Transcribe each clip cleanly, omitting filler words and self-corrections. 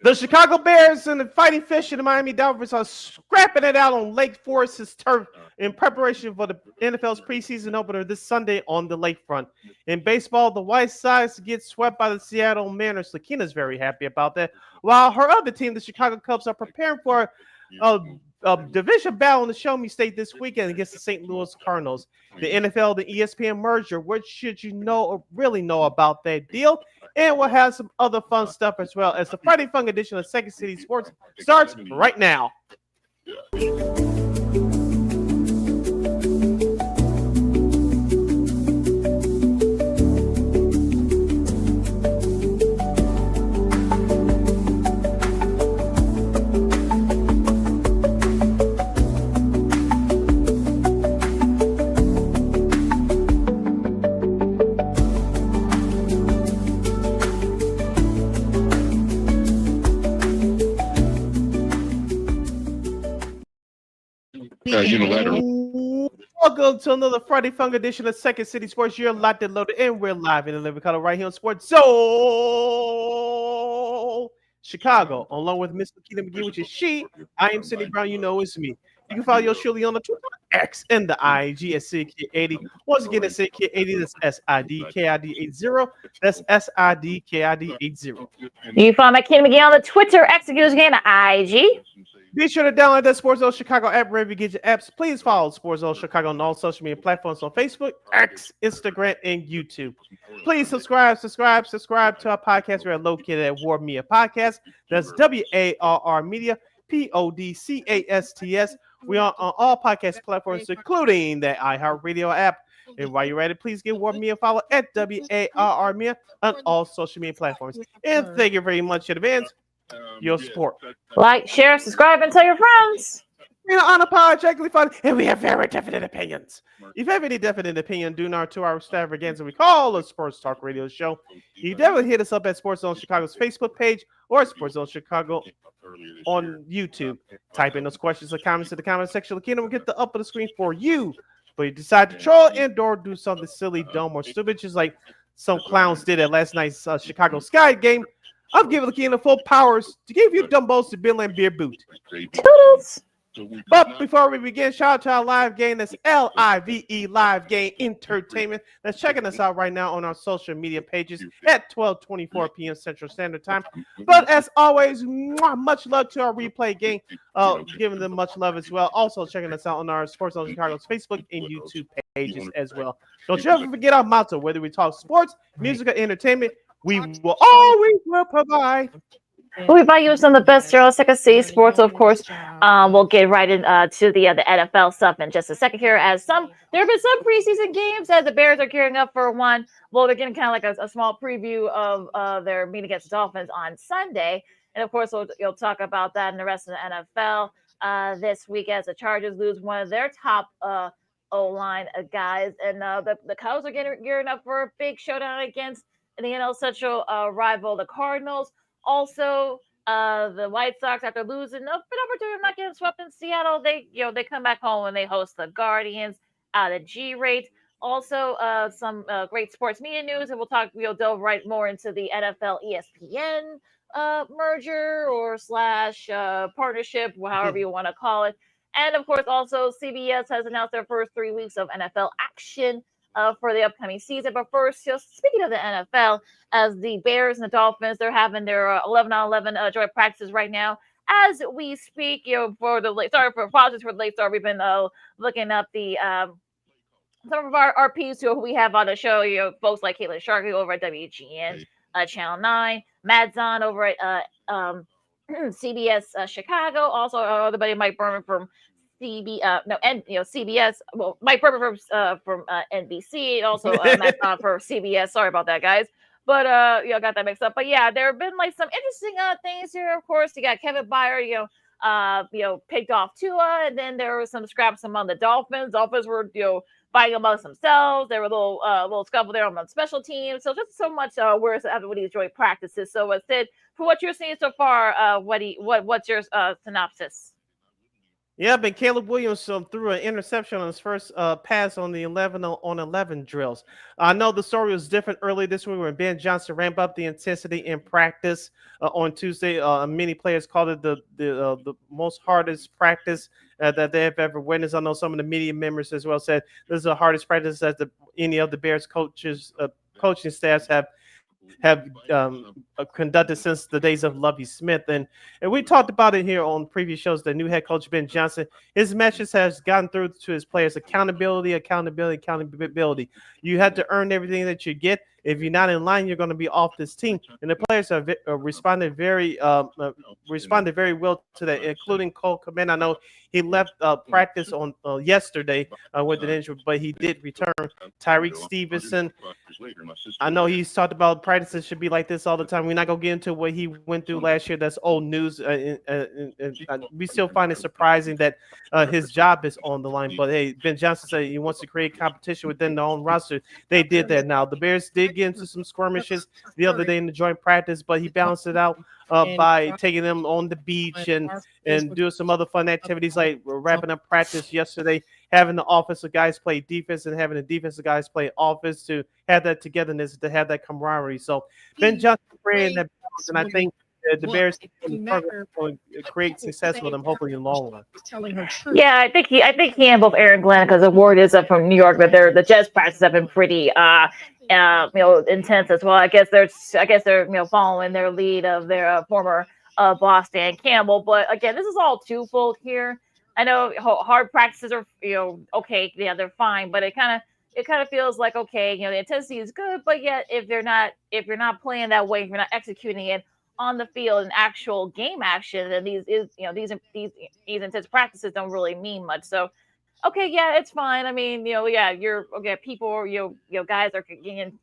The Chicago Bears and the Fighting Fish and the Miami Dolphins are scrapping it out on Lake Forest's turf in preparation for the NFL's preseason opener this Sunday on the lakefront. In baseball, the White Sox get swept by the Seattle Mariners. LaKeena is very happy about that, while her other team, the Chicago Cubs, are preparing for a division battle in the Show Me State this weekend against the St. Louis Cardinals. The NFL, the ESPN merger. What should you know or really know about that deal? And we'll have some other fun stuff as well as the Friday Fun edition of Second City Sports starts right now. Welcome to another Friday Fun edition of Second City Sports. You're locked and loaded, and we're live in the living color right here on Sports Zone Chicago, along with Miss LaKeena McGee, which is she. I am Sidney Brown. You know it's me. You can follow your Shirley on the Twitter, X, and the IG at SidKid80. Once again, it's SidKid80. That's SIDKID80. That's SIDKID80. You can follow LaKeena McGee on the Twitter, X, and again, the IG. Be sure to download that Sports Zone Chicago app wherever you get your apps. Please follow Sports Zone Chicago on all social media platforms on Facebook, X, Instagram, and YouTube. Please subscribe to our podcast. We're located at War Media Podcast. That's WARR Media, PODCASTS. We are on all podcast platforms, including the iHeartRadio app. And while you're at it, please give War Media a follow at WARR Media on all social media platforms. And thank you very much in advance. Your support. Like, share, subscribe, and tell your friends. We're unapologetically fun, and we have very definite opinions. If you have any definite opinion, do not to our extravaganza we call a Sports Talk Radio Show. You definitely hit us up at Sports Zone Chicago's Facebook page or Sports Zone Chicago on YouTube. Type in those questions or comments in the comment section. LaKeena will get the up of the screen for you. But you decide to troll and or do something silly, dumb, or stupid, just like some clowns did at last night's Chicago Sky game. I'm giving LaKeena full powers to give you Dumbos to Bill and Beer Boot. Toodles. But before we begin, shout out to our live game. That's LIVE Live Game Entertainment. That's checking us out right now on our social media pages at 12:24 p.m. Central Standard Time. But as always, much love to our replay game. Giving them much love as well. Also checking us out on our Sports Zone Chicago's Facebook and YouTube pages as well. Don't you ever forget our motto, whether we talk sports, music, or entertainment, we will always provide. We invite you some of the best shows, Second City Sports, of course. We'll get right into the NFL stuff in just a second here. As there have been some preseason games as the Bears are gearing up for one. Well, they're getting kind of like a small preview of their meeting against the Dolphins on Sunday. And of course, you'll talk about that and the rest of the NFL this week as the Chargers lose one of their top O-line guys. And the Cowboys are gearing up for a big showdown against the NL Central rival, the Cardinals. Also, the White Sox, after losing an opportunity of not getting swept in Seattle, they come back home and they host the Guardians at a G-rate. Also, some great sports media news, and we'll delve right more into the NFL ESPN merger or / partnership, however you want to call it. And of course, also CBS has announced their first 3 weeks of NFL action for the upcoming season. But first, speaking of the NFL, as the Bears and the Dolphins, they're having their 11-on-11 joint practices right now as we speak. Apologies for the late start. We've been looking up the some of our RPs who we have on the show. Folks like Caitlin Sharkey over at WGN Channel 9, Matt Zahn over at CBS Chicago. Also, our other buddy Mike Berman from CBS. Well, Mike Berman from NBC, and also Matt Zahn for CBS. Sorry about that, guys. But got that mixed up. But yeah, there have been like some interesting things here. Of course, you got Kevin Byard, picked off Tua, and then there was some scraps among the Dolphins. Dolphins were fighting amongst themselves. There were a little scuffle there on special teams. So just so much worse after these joint practices. So Sid, for what you're seeing so far, what's your synopsis? Yeah, but Caleb Williams threw an interception on his first pass on the 11 drills. I know the story was different early this week when Ben Johnson ramped up the intensity in practice on Tuesday. Many players called it the most hardest practice that they have ever witnessed. I know some of the media members as well said this is the hardest practice that any of the Bears coaches coaching staffs have conducted since the days of Lovie Smith. And we talked about it here on previous shows. The new head coach, Ben Johnson, his message has gotten through to his players: accountability, accountability, accountability. You have to earn everything that you get. If you're not in line, you're going to be off this team. And the players have responded very well to that, including Cole Kmet. I know he left practice on yesterday with an injury, but he did return. Tyreek Stevenson, I know he's talked about practices should be like this all the time. We're not going to get into what he went through last year. That's old news. We still find it surprising that his job is on the line. But, hey, Ben Johnson said he wants to create competition within their own roster. They did that now. The Bears did get into some skirmishes the other day in the joint practice, but he balanced it out by taking them on the beach and doing some other fun activities like wrapping up practice yesterday, having the offensive guys play defense and having the defensive guys play offense to have that togetherness, to have that camaraderie. So Ben Johnson creating that balance, and I think the Bears will create success with them, hopefully in the long run. Yeah, I think he and both Aaron Glenn, because the word is from New York that the Jets practices have been pretty intense as well. I guess they're following their lead of their former boss Dan Campbell. But again, this is all twofold here. I know hard practices are okay, yeah, they're fine, but it kind of feels like, okay, the intensity is good, but yet if you're not playing that way, if you're not executing it on the field in actual game action, then these intense practices don't really mean much. So, okay, yeah, it's fine. I mean, yeah, you're okay. People, guys are getting,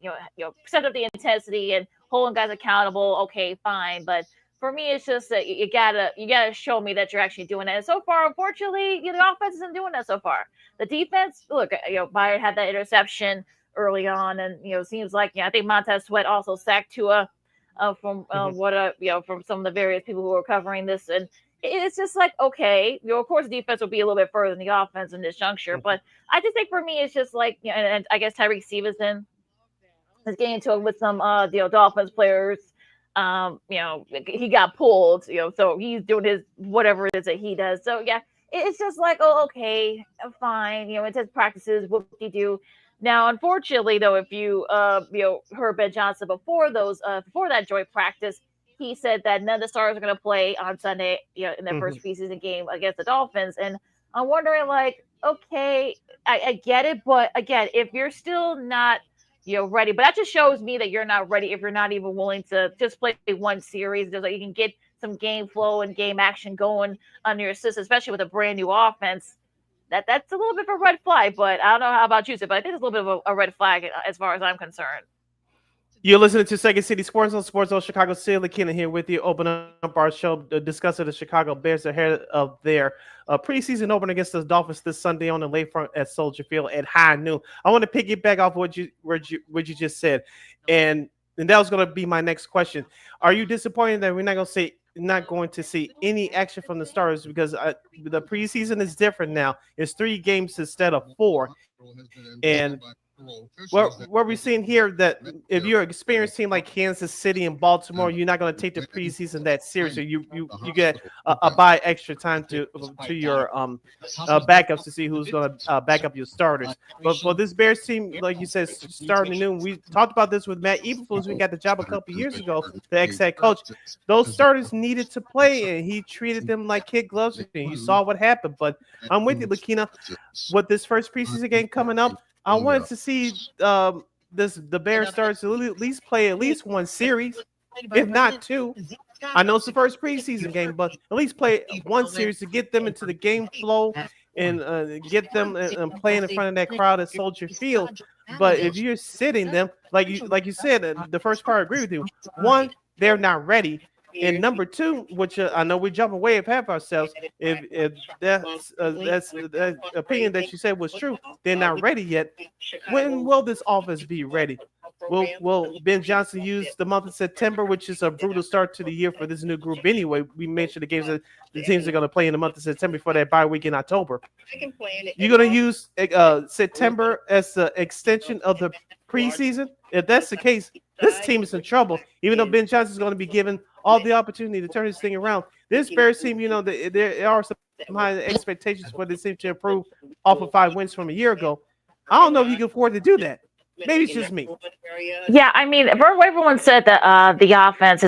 set up the intensity and holding guys accountable. Okay, fine, but for me, it's just that you gotta show me that you're actually doing it. And so far, unfortunately, the offense isn't doing that so far. The defense, look, Byard had that interception early on, and seems like I think Montez Sweat also sacked Tua from from some of the various people who were covering this, and it's just like, okay, of course, the defense will be a little bit further than the offense in this juncture, but I just think for me, it's just like, and I guess Tyreek Stevenson is getting into it with some Dolphins players. He got pulled, so he's doing his whatever it is that he does. So yeah, it's just like, oh, okay, fine. It says practices, what do you do? Now, unfortunately, though, if you heard Ben Johnson before that joint practice, he said that none of the stars are going to play on Sunday, in their first preseason game against the Dolphins. And I'm wondering, like, okay, I get it, but again, if you're still not ready, but that just shows me that you're not ready if you're not even willing to just play one series, just so you can get some game flow and game action going on your system, especially with a brand new offense. That's a little bit of a red flag, but I don't know how about you, but I think it's a little bit of a red flag as far as I'm concerned. You're listening to Second City Sports on Sports Zone Chicago City. LaKeena here with you. Open up our show discussing the Chicago Bears ahead of their preseason opener against the Dolphins this Sunday on the lakefront at Soldier Field at high noon. I want to piggyback off what you just said, and that was going to be my next question. Are you disappointed that we're not going to see any action from the starters, because the preseason is different now? It's 3 games instead of 4, and what we're seeing here, that if you're an experienced team like Kansas City and Baltimore, you're not going to take the preseason that seriously. You get a buy extra time to your backups to see who's going to back up your starters. But for this Bears team, like you said, starting noon, we talked about this with Matt Eberflus. We got the job a couple years ago, the ex-head coach. Those starters needed to play, and he treated them like kid gloves. You saw what happened. But I'm with you, LaKeena. With this first preseason game coming up, I wanted to see the Bears starters to at least play at least one series, if not 2. I know it's the first preseason game, but at least play one series to get them into the game flow and get them playing in front of that crowd at Soldier Field. But if you're sitting them, like you said, the first part, I agree with you. 1, they're not ready. And number 2, which I know we jump away of half ourselves, if that's the opinion that you said was true, they're not ready yet. When will this offense be ready? Will Ben Johnson use the month of September, which is a brutal start to the year for this new group anyway? We mentioned the games that the teams are going to play in the month of September before that bye week in October. You're going to use September as the extension of the preseason? If that's the case, this team is in trouble. Even though Ben Johnson is going to be given all the opportunity to turn this thing around, this Bears team, there are some high expectations for this team to improve off of 5 wins from a year ago. I don't know if you can afford to do that. Maybe it's just me. Yeah, I mean, everyone said that his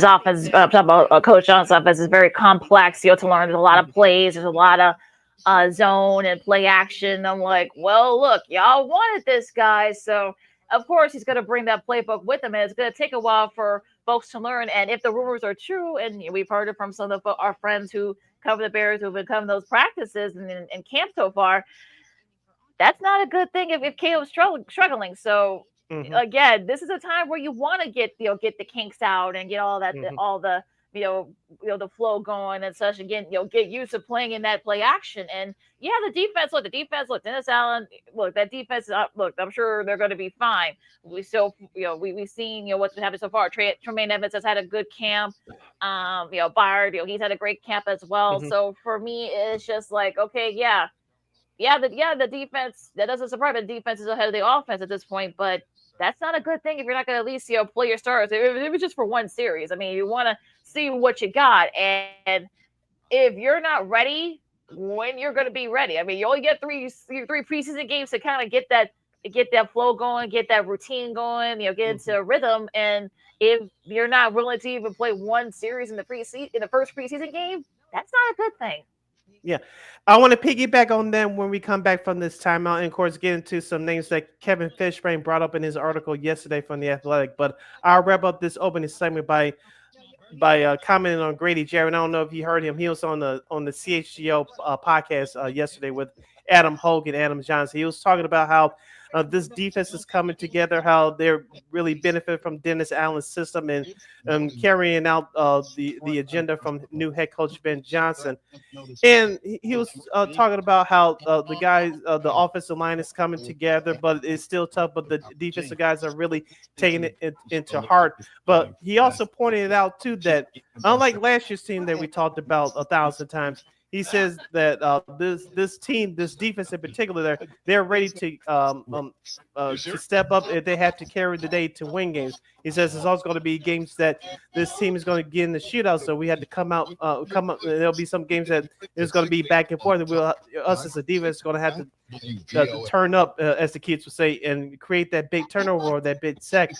offense, talking about Coach Johnson's offense, is very complex. To learn. There's a lot of plays. There's a lot of zone and play action. I'm like, well, look, y'all wanted this guy, so of course he's going to bring that playbook with him, and it's going to take a while for folks to learn. And if the rumors are true, and we've heard it from some of our friends who cover the Bears, who've been covering those practices and camp so far, that's not a good thing if Caleb's struggling. So again, this is a time where you want to get the kinks out and get all that all the the flow going and such, and get used to playing in that play action. And the defense. Look, Dennis Allen. Look, that defense. Look, I'm sure they're going to be fine. We still, we've seen what's been happening so far. Tremaine Evans has had a good camp. Byard, he's had a great camp as well. So for me, it's just like, okay, the defense, that doesn't surprise me. The defense is ahead of the offense at this point, but that's not a good thing if you're not going to at least play your stars. If it was just for one series, I mean, you want to see what you got, and if you're not ready, when you're going to be ready. I mean, you only get three preseason games to kind of get that flow going, get that routine going, get into a rhythm. And if you're not willing to even play one series in the first preseason game, that's not a good thing. Yeah, I want to piggyback on them when we come back from this timeout, and of course get into some names that Kevin Fishbrain brought up in his article yesterday from The Athletic. But I'll wrap up this opening segment by commenting on Grady Jarrett. I don't know if you heard him. He was on the CHGO podcast yesterday with Adam Hogan, Adam Johnson. He was talking about how this defense is coming together, how they're really benefit from Dennis Allen's system and carrying out the agenda from new head coach Ben Johnson. And he was talking about how the guys, the offensive line is coming together, but it's still tough. But the defensive guys are really taking it into heart. But he also pointed out too that unlike last year's team that we talked about 1,000 times, he says that this team, this defense in particular, they're ready to step up if they have to carry the day to win games. He says there's also going to be games that this team is going to get in the shootout, so we have to come up. There'll be some games that there's going to be back and forth. Us as a defense is going to have to turn up, as the kids would say, and create that big turnover or that big sack.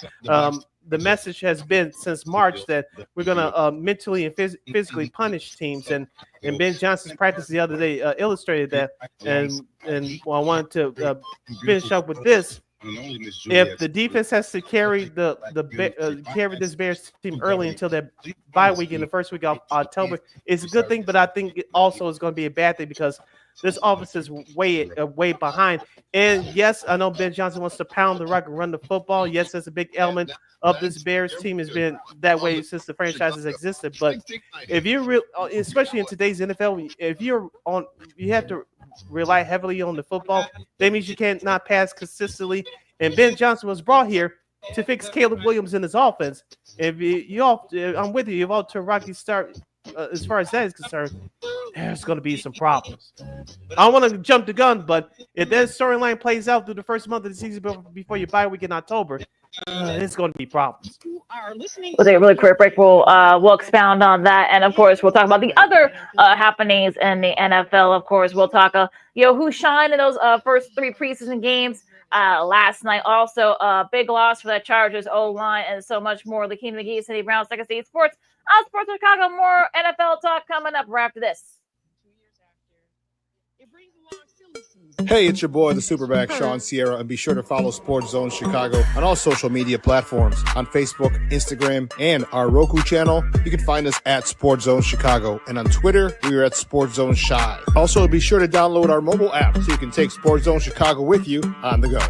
The message has been since March that we're going to mentally and physically punish teams, and Ben Johnson's practice the other day illustrated that. And I wanted to finish up with this. If the defense has to carry carry this Bears team early until their bye week in the first week of October, it's a good thing, but I think it also is going to be a bad thing because this offense is way behind. And yes, I know Ben Johnson wants to pound the rock and run the football. Yes, that's a big element of this Bears team, has been that way since the franchise has existed. But if you're especially in today's NFL, if you have to rely heavily on the football, that means you can't not pass consistently. And Ben Johnson was brought here to fix Caleb Williams in his offense. I'm with you. You've all to a rocky start. As far as that is concerned, there's going to be some problems. I don't want to jump the gun, but if that storyline plays out through the first month of the season before your bye week in October, it's going to be problems. We'll take a really quick break. We'll expound on that, and of course, we'll talk about the other happenings in the NFL. Of course, we'll talk, who shined in those first 3 preseason games last night. Also, big loss for the Chargers O-line, and so much more. LaKeena, McGee, Sidney Brown, Second State Sports. Sports Chicago. More NFL talk coming up right after this. Hey, it's your boy, the Superback, Sean Sierra, and be sure to follow Sports Zone Chicago on all social media platforms, on Facebook, Instagram, and our Roku channel. You can find us at Sports Zone Chicago, and on Twitter, we are at Sports Zone Shy. Also, be sure to download our mobile app so you can take Sports Zone Chicago with you on the go.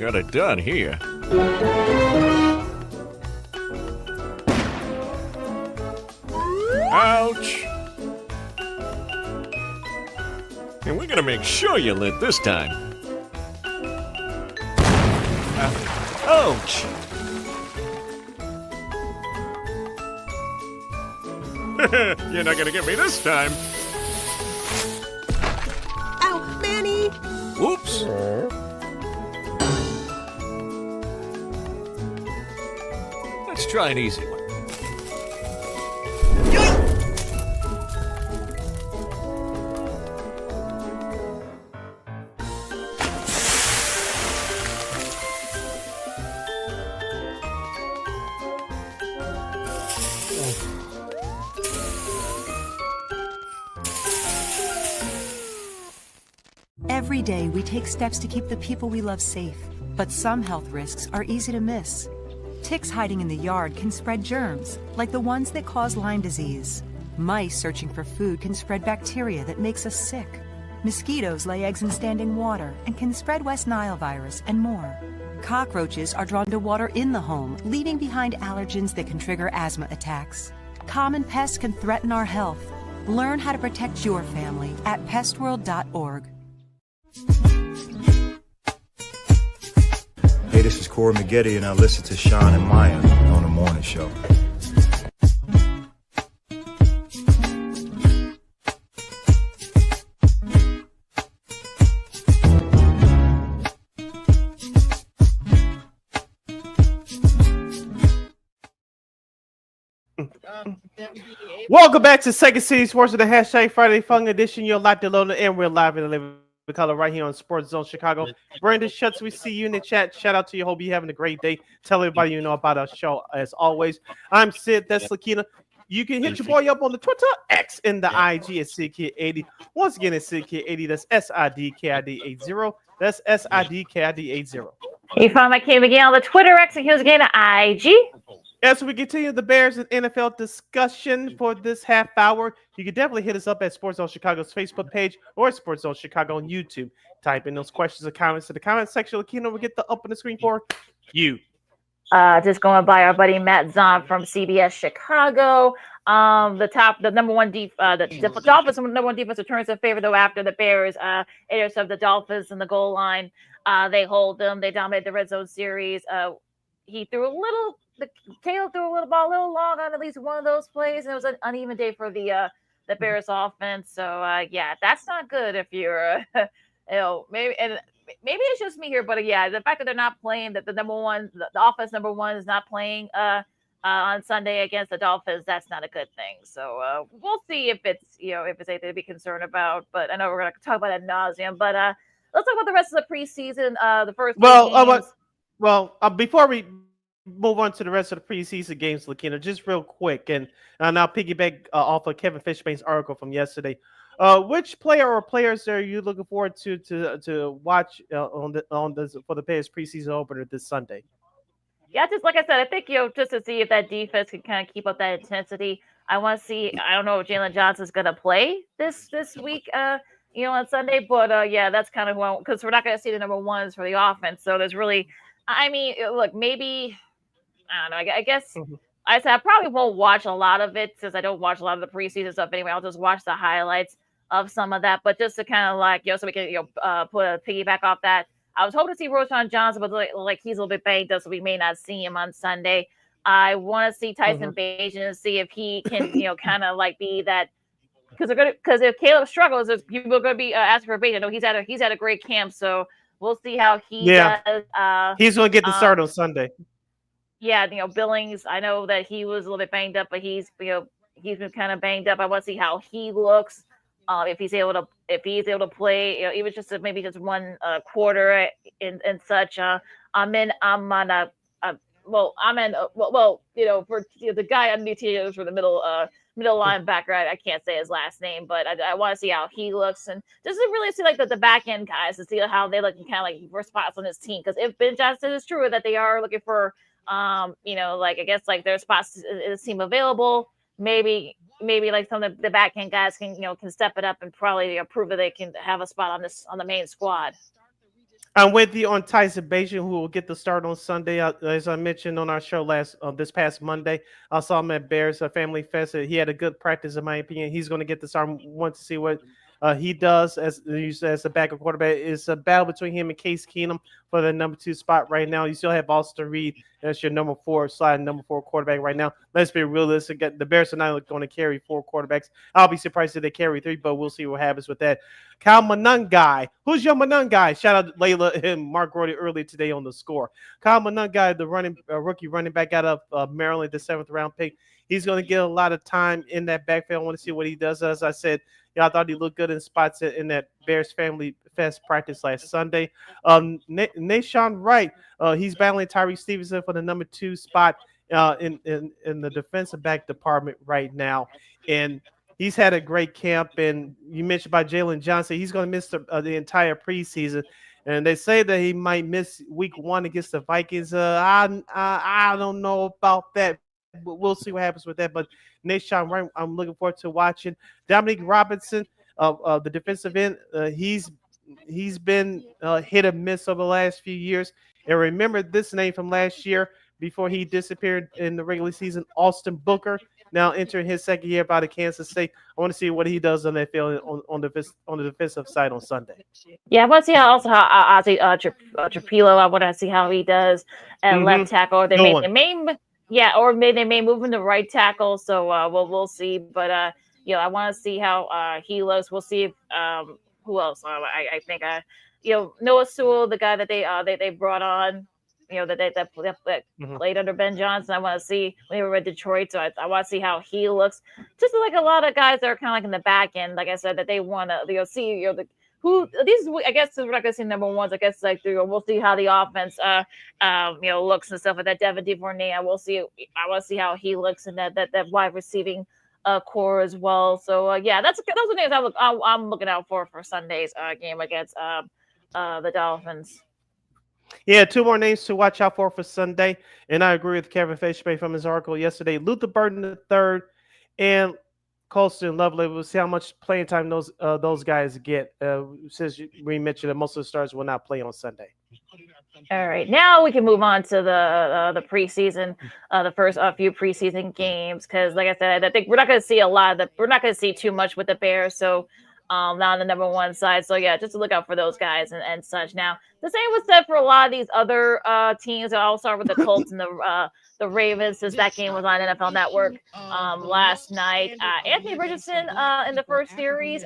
got it done here. Ouch! And we're gonna make sure you lit this time. Ouch! You're not gonna get me this time. Ow, Manny! Whoops! Let's try an easy one. Every day, we take steps to keep the people we love safe. But some health risks are easy to miss. Ticks hiding in the yard can spread germs, like the ones that cause Lyme disease. Mice searching for food can spread bacteria that makes us sick. Mosquitoes lay eggs in standing water and can spread West Nile virus and more. Cockroaches are drawn to water in the home, leaving behind allergens that can trigger asthma attacks. Common pests can threaten our health. Learn how to protect your family at pestworld.org. Hey, this is Corey McGetty, and I listen to Sean and Maya on the morning show. Welcome back to Second City Sports with the hashtag Friday Fun Edition. You're locked and loaded, and we're live in the living color right here on Sports Zone Chicago. Brandon Schutz, we see you in the chat. Shout out to you. Hope you're having a great day. Tell everybody you know about our show as always. I'm Sid. That's LaKeena. You can hit your boy up on the Twitter, X, and the IG at SidKid80. Once again, it's SidKid80. That's SIDKID80. That's SIDKID80. You find my Kim again on the Twitter, X, and here's again on IG. As we continue the Bears and NFL discussion for this half hour, you can definitely hit us up at Sports Zone Chicago's Facebook page or Sports Zone Chicago on YouTube. Type in those questions or comments to the comment section. LaKeena will get the up on the screen for you. Just going by our buddy Matt Zahn from CBS Chicago. The Dolphins number one defense returns in favor though after the Bears intercept the Dolphins in the goal line. They hold them. They dominate the red zone series. He threw Taylor threw a little ball a little long on at least one of those plays, and it was an uneven day for the Bears offense. So yeah, that's not good if you're maybe it's just me here, but yeah, the fact that they're not playing, that the offense number one is not playing on Sunday against the Dolphins, that's not a good thing. So we'll see if it's anything to be concerned about. But I know we're going to talk about ad nauseum. But let's talk about the rest of the preseason. The first before we move on to the rest of the preseason games, LaKeena, just real quick, and I'll piggyback off of Kevin Fishbane's article from yesterday. Which player or players are you looking forward to watch for the Bears preseason opener this Sunday? Yeah, just like I said, I think just to see if that defense can kind of keep up that intensity. I want to see. I don't know if Jalen Johnson's going to play this week. On Sunday, but yeah, that's kind of because we're not going to see the number ones for the offense. So there's really, look, maybe. I don't know. I guess I said I probably won't watch a lot of it since I don't watch a lot of the preseason stuff anyway. I'll just watch the highlights of some of that. But just to kind of so we can put a piggyback off that. I was hoping to see Roschon Johnson, but like he's a little bit banged up, so we may not see him on Sunday. I want to see Tyson Bagent and see if he can kind of be that. Because if Caleb struggles, people are going to be asking for Bagent. No, he's had a great camp, so we'll see how he does. He's going to get the start on Sunday. Yeah, Billings, I know that he was a little bit banged up, but he's been kind of banged up. I want to see how he looks, if he's able to play, even just maybe just one quarter and such. For the guy underneath here for the middle linebacker. I can't say his last name, but I want to see how he looks and just to really see the back end guys to see how they look and kind of for spots on this team. Because if Ben Johnson is true that they are looking for I guess their spots in this team available. Maybe some of the back end guys can step it up and probably prove that they can have a spot on the main squad. I'm with you on Tyson Bagent, who will get the start on Sunday. As I mentioned on our show this past Monday, I saw him at Bears Family Fest. He had a good practice, in my opinion. He's going to get the start. I want to see what he does as a backup quarterback. It's a battle between him and Case Keenum for the number 2 spot right now. You still have Austin Reed as your number 4 quarterback right now. Let's be realistic. The Bears are not going to carry 4 quarterbacks. I'll be surprised if they carry 3, but we'll see what happens with that. Kyle Monangai. Who's your Monangai? Shout out to Layla and Mark Roddy earlier today on the score. Kyle Monangai, the rookie running back out of Maryland, the 7th round pick. He's going to get a lot of time in that backfield. I want to see what he does. As I said, I thought he looked good in spots in that Bears Family Fest practice last Sunday. Nashawn Wright, he's battling Tyree Stevenson for the number 2 spot in the defensive back department right now. And he's had a great camp. And you mentioned about Jalen Johnson. He's going to miss the entire preseason. And they say that he might miss week 1 against the Vikings. I don't know about that. We'll see what happens with that. But Nashawn Wright, I'm looking forward to watching. Dominique Robinson, the defensive end, he's been hit or miss over the last few years. And remember this name from last year before he disappeared in the regular season, Austin Booker, now entering his second year out of Kansas State. I want to see what he does on that field on the defensive side on Sunday. Yeah, I want to see how Ozzy Trapilo. I want to see how he does at left tackle. They may move him to right tackle. So we'll see. But I want to see how he looks. We'll see if who else. I think Noah Sewell, the guy that they brought on. That played under Ben Johnson. I want to see when they were at Detroit. So I want to see how he looks. Just like a lot of guys that are kind of like in the back end, like I said, that they want to see who these. I guess we're not going to see number ones. I guess we'll see how the offense looks and stuff like that. Devin DuVernay. I want to see how he looks in that wide receiving core as well. So those are things I'm looking out for Sunday's game against the Dolphins. Yeah, 2 more names to watch out for Sunday. And I agree with Kevin Fishbay from his article yesterday. Luther Burton III and Colston Lovely. We'll see how much playing time those guys get. Since we mentioned that most of the stars will not play on Sunday. All right, now we can move on to the preseason, the first few preseason games. Because, like I said, I think we're not going to see we're not going to see too much with the Bears. So. Not on the number 1 side. So, just to look out for those guys and such. Now, the same was said for a lot of these other teams. I'll start with the Colts and the Ravens, since that game was on NFL Network last night. Anthony Richardson in the first series,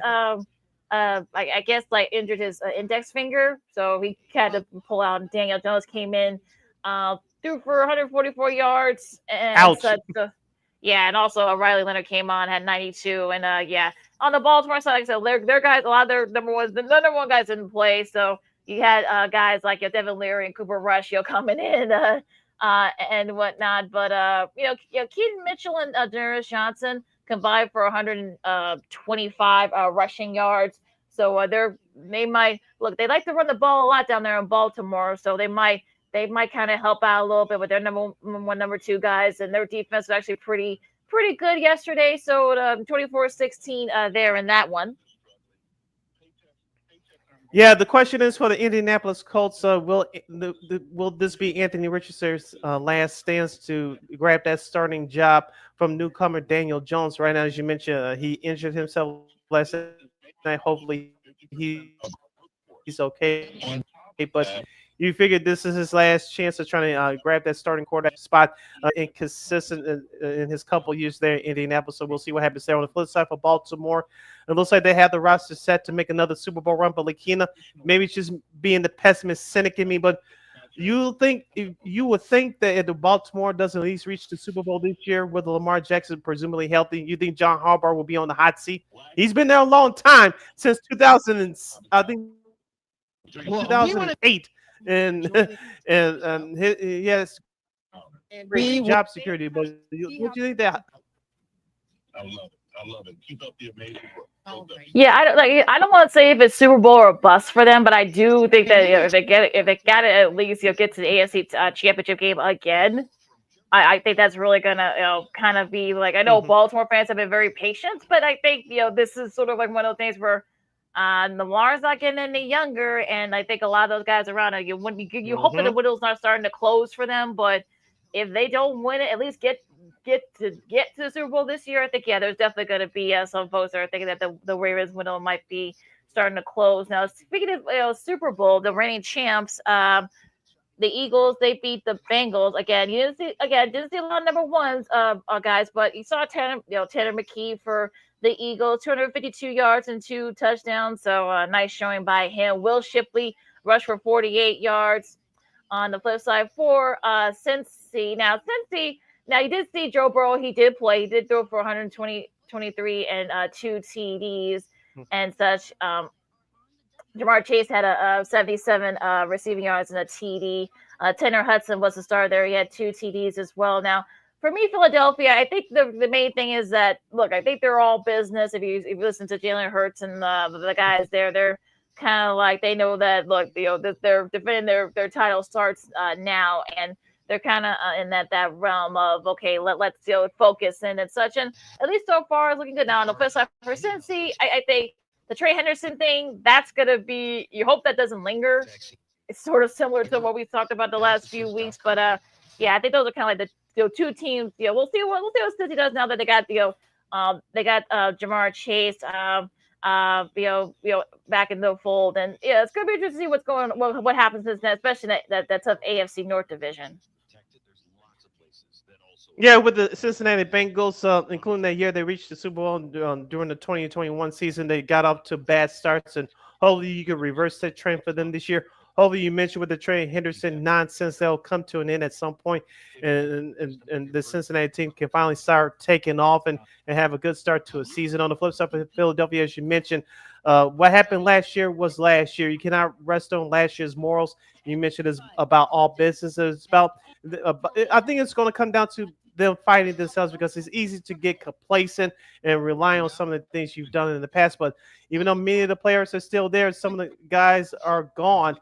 I guess, injured his index finger. So he had to pull out. Daniel Jones came in, threw for 144 yards. And such. So, and also Riley Leonard came on, had 92. And, on the Baltimore side, like I said, their guys, a lot of their number 1 guys didn't play. So you had guys like Devin Leary and Cooper Rush, coming in and whatnot. But Keaton Mitchell and Denarius Johnson combined for 125 rushing yards. So they might look. They like to run the ball a lot down there in Baltimore. So they might kind of help out a little bit with their number 1, number 2 guys, and their defense was actually pretty good yesterday. So 24-16 there in that one. Yeah, the question is for the Indianapolis Colts, will this be Anthony Richardson's last stance to grab that starting job from newcomer Daniel Jones? Right now, as you mentioned, he injured himself last night. Hopefully he's okay. But you figured this is his last chance of trying to grab that starting quarterback spot, inconsistent in his couple years there in Indianapolis. So we'll see what happens there. On the flip side for Baltimore, it looks like they have the roster set to make another Super Bowl run. But LaKeena, maybe it's just being the pessimist cynic in me, but you would think that if the Baltimore doesn't at least reach the Super Bowl this year with Lamar Jackson presumably healthy, you think John Harbaugh will be on the hot seat? He's been there a long time, since 2008. And he has great job security, but what do you think that? I love it. Keep up the amazing work. Yeah, I don't want to say if it's Super Bowl or bust for them, but I do think that if they got it, at least get to the AFC Championship game again. I think that's really gonna kind of be like, I know Baltimore fans have been very patient, but I think this is sort of like one of those things where Lamar's not getting any younger, and I think a lot of those guys around you hope that the windows not starting to close for them. But if they don't win it, at least get to the Super Bowl this year. I think there's definitely going to be some folks that are thinking that the Ravens window might be starting to close. Now, speaking of Super Bowl, the reigning champs, the Eagles, they beat the Bengals again. You didn't see a lot of number ones, guys, but you saw Tanner McGee for the Eagles, 252 yards and 2 touchdowns. So nice showing by him. Will Shipley rushed for 48 yards. On the flip side for Cincy. Now you did see Joe Burrow. He did play. He did throw for 123 and 2 TDs and such. Jamar Chase had a 77 receiving yards and a TD. Tanner Hudson was the star there. He had 2 TDs as well. Now, for me, Philadelphia, I think the main thing is that, look, I think they're all business. If you listen to Jalen Hurts and the guys there, they're kind of like, they know that, look, they're defending their title starts now, and they're kind of in that realm of, okay, let's focus and such. And at least so far, it's looking good. Now, on the flip side for Cincy, I think the Trey Henderson thing, that's going to be, you hope that doesn't linger. It's sort of similar to what we talked about the last few weeks, but yeah, I think those are kind of like the 2 teams. We'll see what Cincy does now that they got Jamar Chase, back in the fold, and yeah, it's gonna be interesting to see what happens in that, especially that tough AFC North division. Yeah, with the Cincinnati Bengals, including that year they reached the Super Bowl during the 2021 season, they got off to bad starts, and hopefully you can reverse that trend for them this year. Hopefully, you mentioned with the Trey Henderson nonsense, they'll come to an end at some point, and the Cincinnati team can finally start taking off and have a good start to a season. On the flip side of Philadelphia, as you mentioned, what happened last year was last year. You cannot rest on last year's morals. You mentioned it's about all business. It's about I think it's going to come down to them fighting themselves, because it's easy to get complacent and rely on some of the things you've done in the past. But even though many of the players are still there, some of the guys are gone.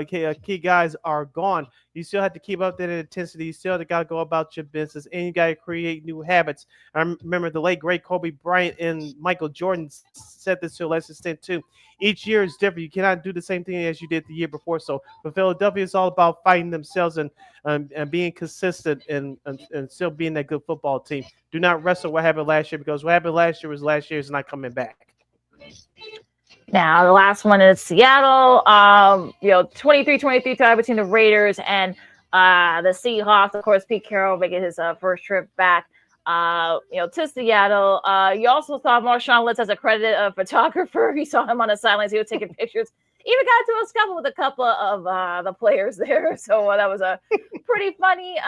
Key guys are gone. You still have to keep up that intensity. You still got to go about your business, and you got to create new habits. I remember the late great Kobe Bryant and Michael Jordan said this to a lesser extent too. Each year is different. You cannot do the same thing as you did the year before. So for Philadelphia, it's all about fighting themselves and being consistent and still being that good football team. Do not wrestle what happened last year, because what happened last year was last year. Is not coming back. Now, the last one is Seattle. 23-23 tie between the Raiders and the Seahawks. Of course, Pete Carroll making his first trip back to Seattle. You also saw Marshawn Lynch as a credited photographer. You saw him on the sidelines. He was taking pictures. Even got into a scuffle with a couple of the players there. So that was a pretty funny.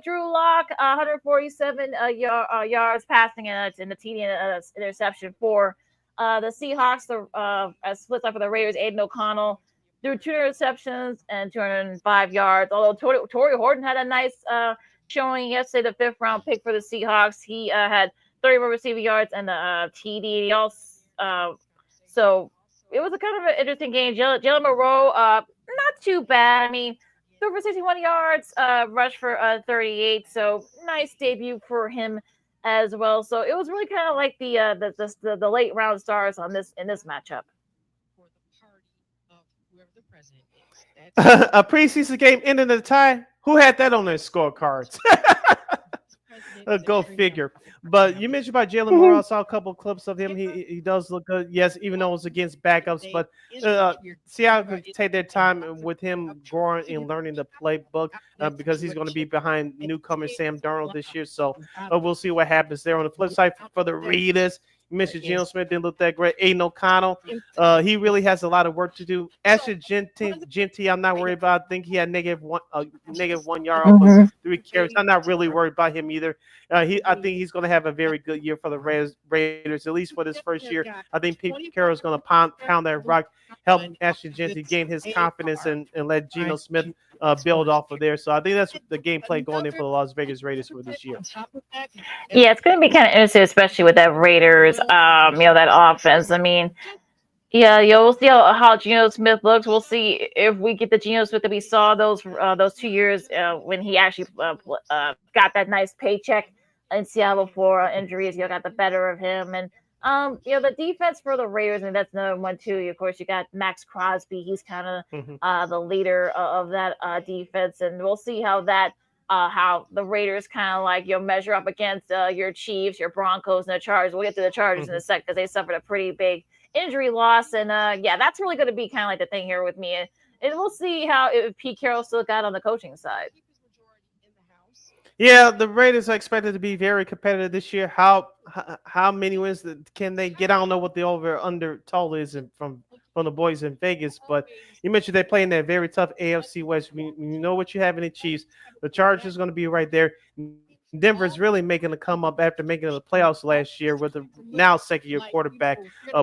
Drew Lock, 147 yards passing and a TD and interception for the Seahawks. As split up for the Raiders, Aiden O'Connell threw 2 interceptions and 205 yards. Although Torrey Horton had a nice showing yesterday, the 5th round pick for the Seahawks. He had 31 receiving yards and a TD. He also so it was a kind of an interesting game. Jalen Moreau, not too bad. I mean, threw for 61 yards, rushed for 38. So nice debut for him as well. So it was really kind of like the late round stars in this matchup. A preseason game ending in a tie. Who had that on their scorecards? Go figure. But you mentioned about Jalen Moore. I saw a couple of clips of him. He does look good. Yes, even though it was against backups. But Seattle could take their time with him growing and learning the playbook because he's going to be behind newcomer Sam Darnold this year. So we'll see what happens there. On the flip side, for the Raiders, you mentioned Geno Smith didn't look that great. Aiden O'Connell, he really has a lot of work to do. Asher Genty, I'm not worried about. I think he had negative 1 yard off of 3 carries. I'm not really worried about him either. I think he's going to have a very good year for the Raiders, at least for this first year. I think Pete Carroll is going to pound that rock, help Asher Genty gain his confidence, and let Geno Smith build off of there. So I think that's the gameplay going in for the Las Vegas Raiders for this year. Yeah, it's going to be kind of interesting, especially with that Raiders, that offense. I mean, yeah, we'll see how Geno Smith looks. We'll see if we get the Geno Smith that we saw those 2 years when he actually got that nice paycheck in Seattle before injuries. Got the better of him, and The defense for the Raiders, and that's another one too. Of course, you got Max Crosby. He's kind of the leader of that defense, and we'll see how the Raiders kind of like measure up against your Chiefs, your Broncos, and the Chargers. We'll get to the Chargers in a sec because they suffered a pretty big injury loss, and that's really going to be kind of like the thing here with me. And we'll see if Pete Carroll still got on the coaching side. Yeah, the Raiders are expected to be very competitive this year. How many wins can they get? I don't know what the over/under total is from the boys in Vegas, but you mentioned they're playing that very tough AFC West. You know what you have in the Chiefs. The Chargers going to be right there. Denver's really making a come up after making the playoffs last year with the now second-year quarterback,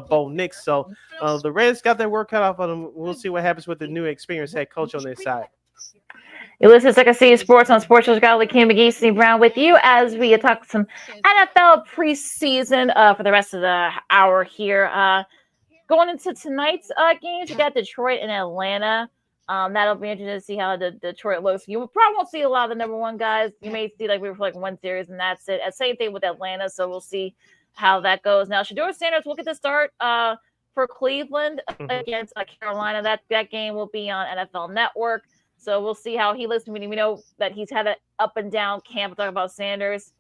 Bo Nix. So the Raiders got their work cut off on them. We'll see what happens with the new experienced head coach on their side. You listen to Second City Sports on Sports Show. Got LaKeena, McGee, Sidney Brown with you as we talk some NFL preseason for the rest of the hour here. Going into tonight's games, you got Detroit and Atlanta. That'll be interesting to see how the Detroit looks. You probably won't see a lot of the number one guys. You may see we were for one series and that's it. Same thing with Atlanta, so we'll see how that goes. Now, Shedeur Sanders will get the start for Cleveland against Carolina. That game will be on NFL Network. So we'll see how he looks. We know that he's had an up and down camp. Talking about Sanders.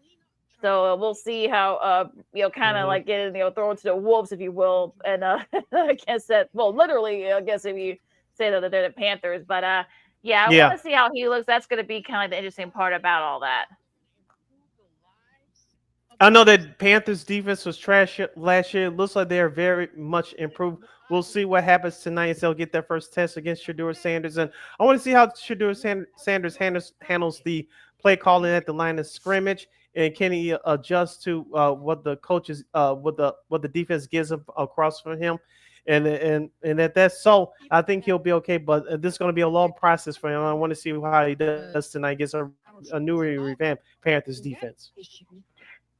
So we'll see how kind of like getting thrown to the wolves, if you will, and against that. Well, literally, I guess if you say that they're the Panthers, but I want to see how he looks. That's going to be kind of like the interesting part about all that. I know that Panthers defense was trash last year. It looks like they are very much improved. We'll see what happens tonight as they'll get their first test against Shedeur Sanders. And I want to see how Shedeur Sanders handles the play calling at the line of scrimmage. And can he adjust to what the coaches, what the defense gives him across from him? And that's so. I think he'll be okay. But this is going to be a long process for him. I want to see how he does tonight against a newly revamped Panthers defense.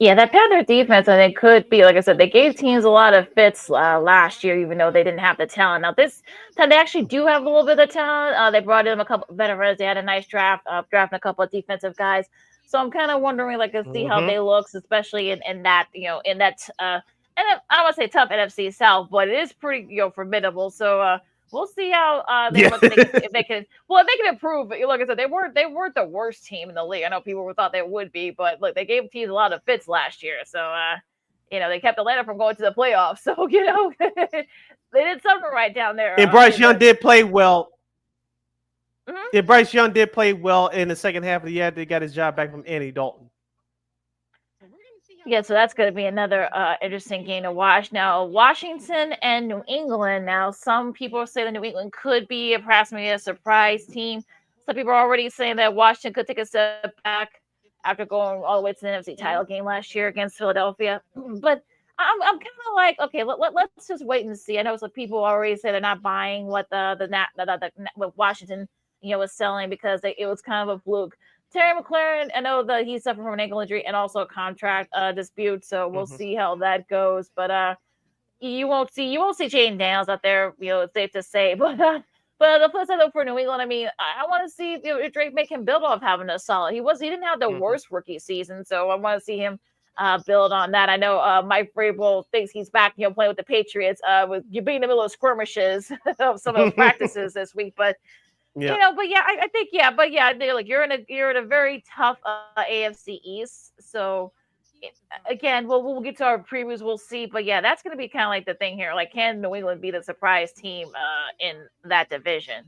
Yeah, that Panther defense, I think, could be, like I said, they gave teams a lot of fits last year, even though they didn't have the talent. Now, this time they actually do have a little bit of talent. They brought in a couple veterans. They had a nice draft, drafting a couple of defensive guys. So I'm kind of wondering, to see how they look, especially in that, and I don't want to say tough NFC South, but it is pretty, formidable. So we'll see how if they can improve. But like I said, they weren't the worst team in the league. I know people thought they would be, but look, they gave teams a lot of fits last year. So they kept Atlanta from going to the playoffs. So they did something right down there. And Bryce Young did play well. Yeah, Bryce Young did play well in the second half of the year. They got his job back from Andy Dalton. Yeah, so that's going to be another interesting game to watch. Now, Washington and New England. Now, some people say that New England could be perhaps maybe a surprise team. Some people are already saying that Washington could take a step back after going all the way to the NFC title game last year against Philadelphia. But I'm kind of like, okay, let's just wait and see. I know some people already say they're not buying what what Washington was selling because it was kind of a fluke. Terry McLaurin, I know that he suffered from an ankle injury and also a contract dispute, so we'll see how that goes. But you won't see Jane Daniels out there, it's safe to say. But the flip side though for New England, I mean, I want to see if Drake May can build off having a solid. He didn't have the worst rookie season, so I want to see him build on that. I know Mike Vrabel thinks he's back, playing with the Patriots, with you being in the middle of skirmishes of some of those practices this week, but. Yeah. I think you're in a very tough AFC East. So again, we'll get to our previews. We'll see, but that's going to be kind of like the thing here. Like, can New England be the surprise team in that division?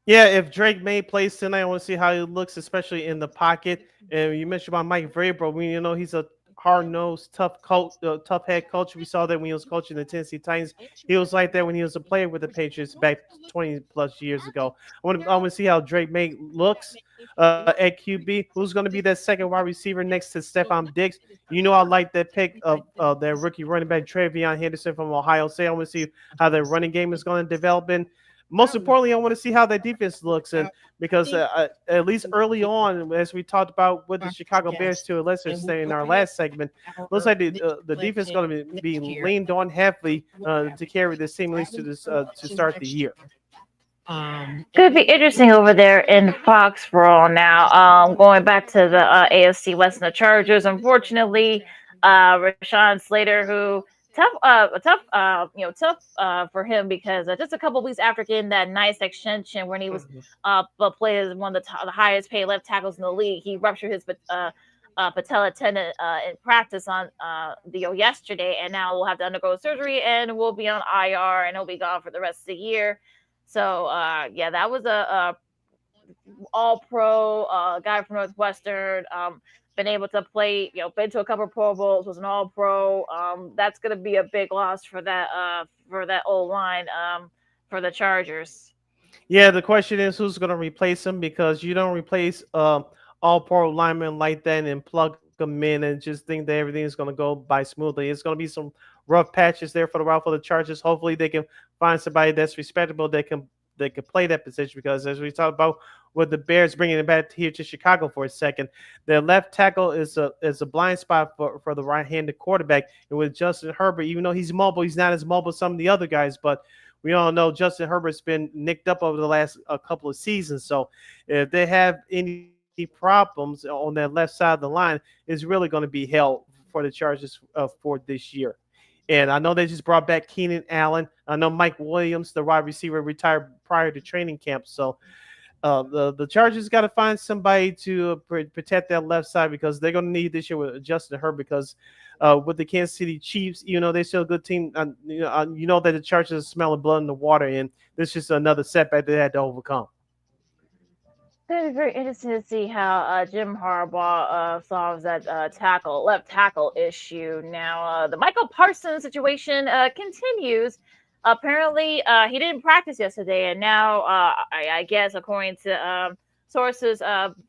Yeah, if Drake May plays tonight, I want to see how he looks, especially in the pocket. And you mentioned about Mike Vrabel. He's a hard-nosed, tough head coach. We saw that when he was coaching the Tennessee Titans. He was like that when he was a player with the Patriots back 20-plus years ago. I want to see how Drake May looks at QB. Who's going to be that second wide receiver next to Stephon Diggs? I like that pick of their rookie running back, Travion Henderson from Ohio State. I want to see how their running game is going to develop. And most importantly, I want to see how their defense looks, and because at least early on, as we talked about with the Chicago Bears to a lesser extent in our last segment, looks like the defense is going to be leaned on heavily to carry this team at least to start the year. Could be interesting over there in Foxborough now. Going back to the AFC West and the Chargers, unfortunately, Rashawn Slater, who tough for him because just a couple weeks after getting that nice extension when he was played as one of the highest paid left tackles in the league, he ruptured his patella tendon in practice on yesterday, and now we'll have to undergo surgery and we'll be on IR and he'll be gone for the rest of the year. So that was a all pro guy from Northwestern. Been able to play, been to a couple of Pro Bowls, was an all pro. That's going to be a big loss for that old line for the Chargers. Yeah, the question is who's going to replace him, because you don't replace all pro linemen like that and plug them in and just think that everything is going to go by smoothly. It's going to be some rough patches there for the Chargers. Hopefully they can find somebody that's respectable that can play that position, because as we talked about with the Bears bringing it back here to Chicago for a second, their left tackle is a blind spot for the right-handed quarterback. And with Justin Herbert, even though he's mobile, he's not as mobile as some of the other guys, but we all know Justin Herbert's been nicked up over the last couple of seasons. So if they have any problems on that left side of the line, it's really going to be hell for the Chargers for this year. And I know they just brought back Keenan Allen. I know Mike Williams, the wide receiver, retired prior to training camp. So the Chargers got to find somebody to protect that left side, because they're going to need this year with Justin Herbert, because with the Kansas City Chiefs, they're still a good team. You know that the Chargers are smelling blood in the water, and this is just another setback they had to overcome. It's very interesting to see how Jim Harbaugh solves that left tackle issue. Now, the Michael Parsons situation continues. Apparently, he didn't practice yesterday, and now I guess according to sources, telling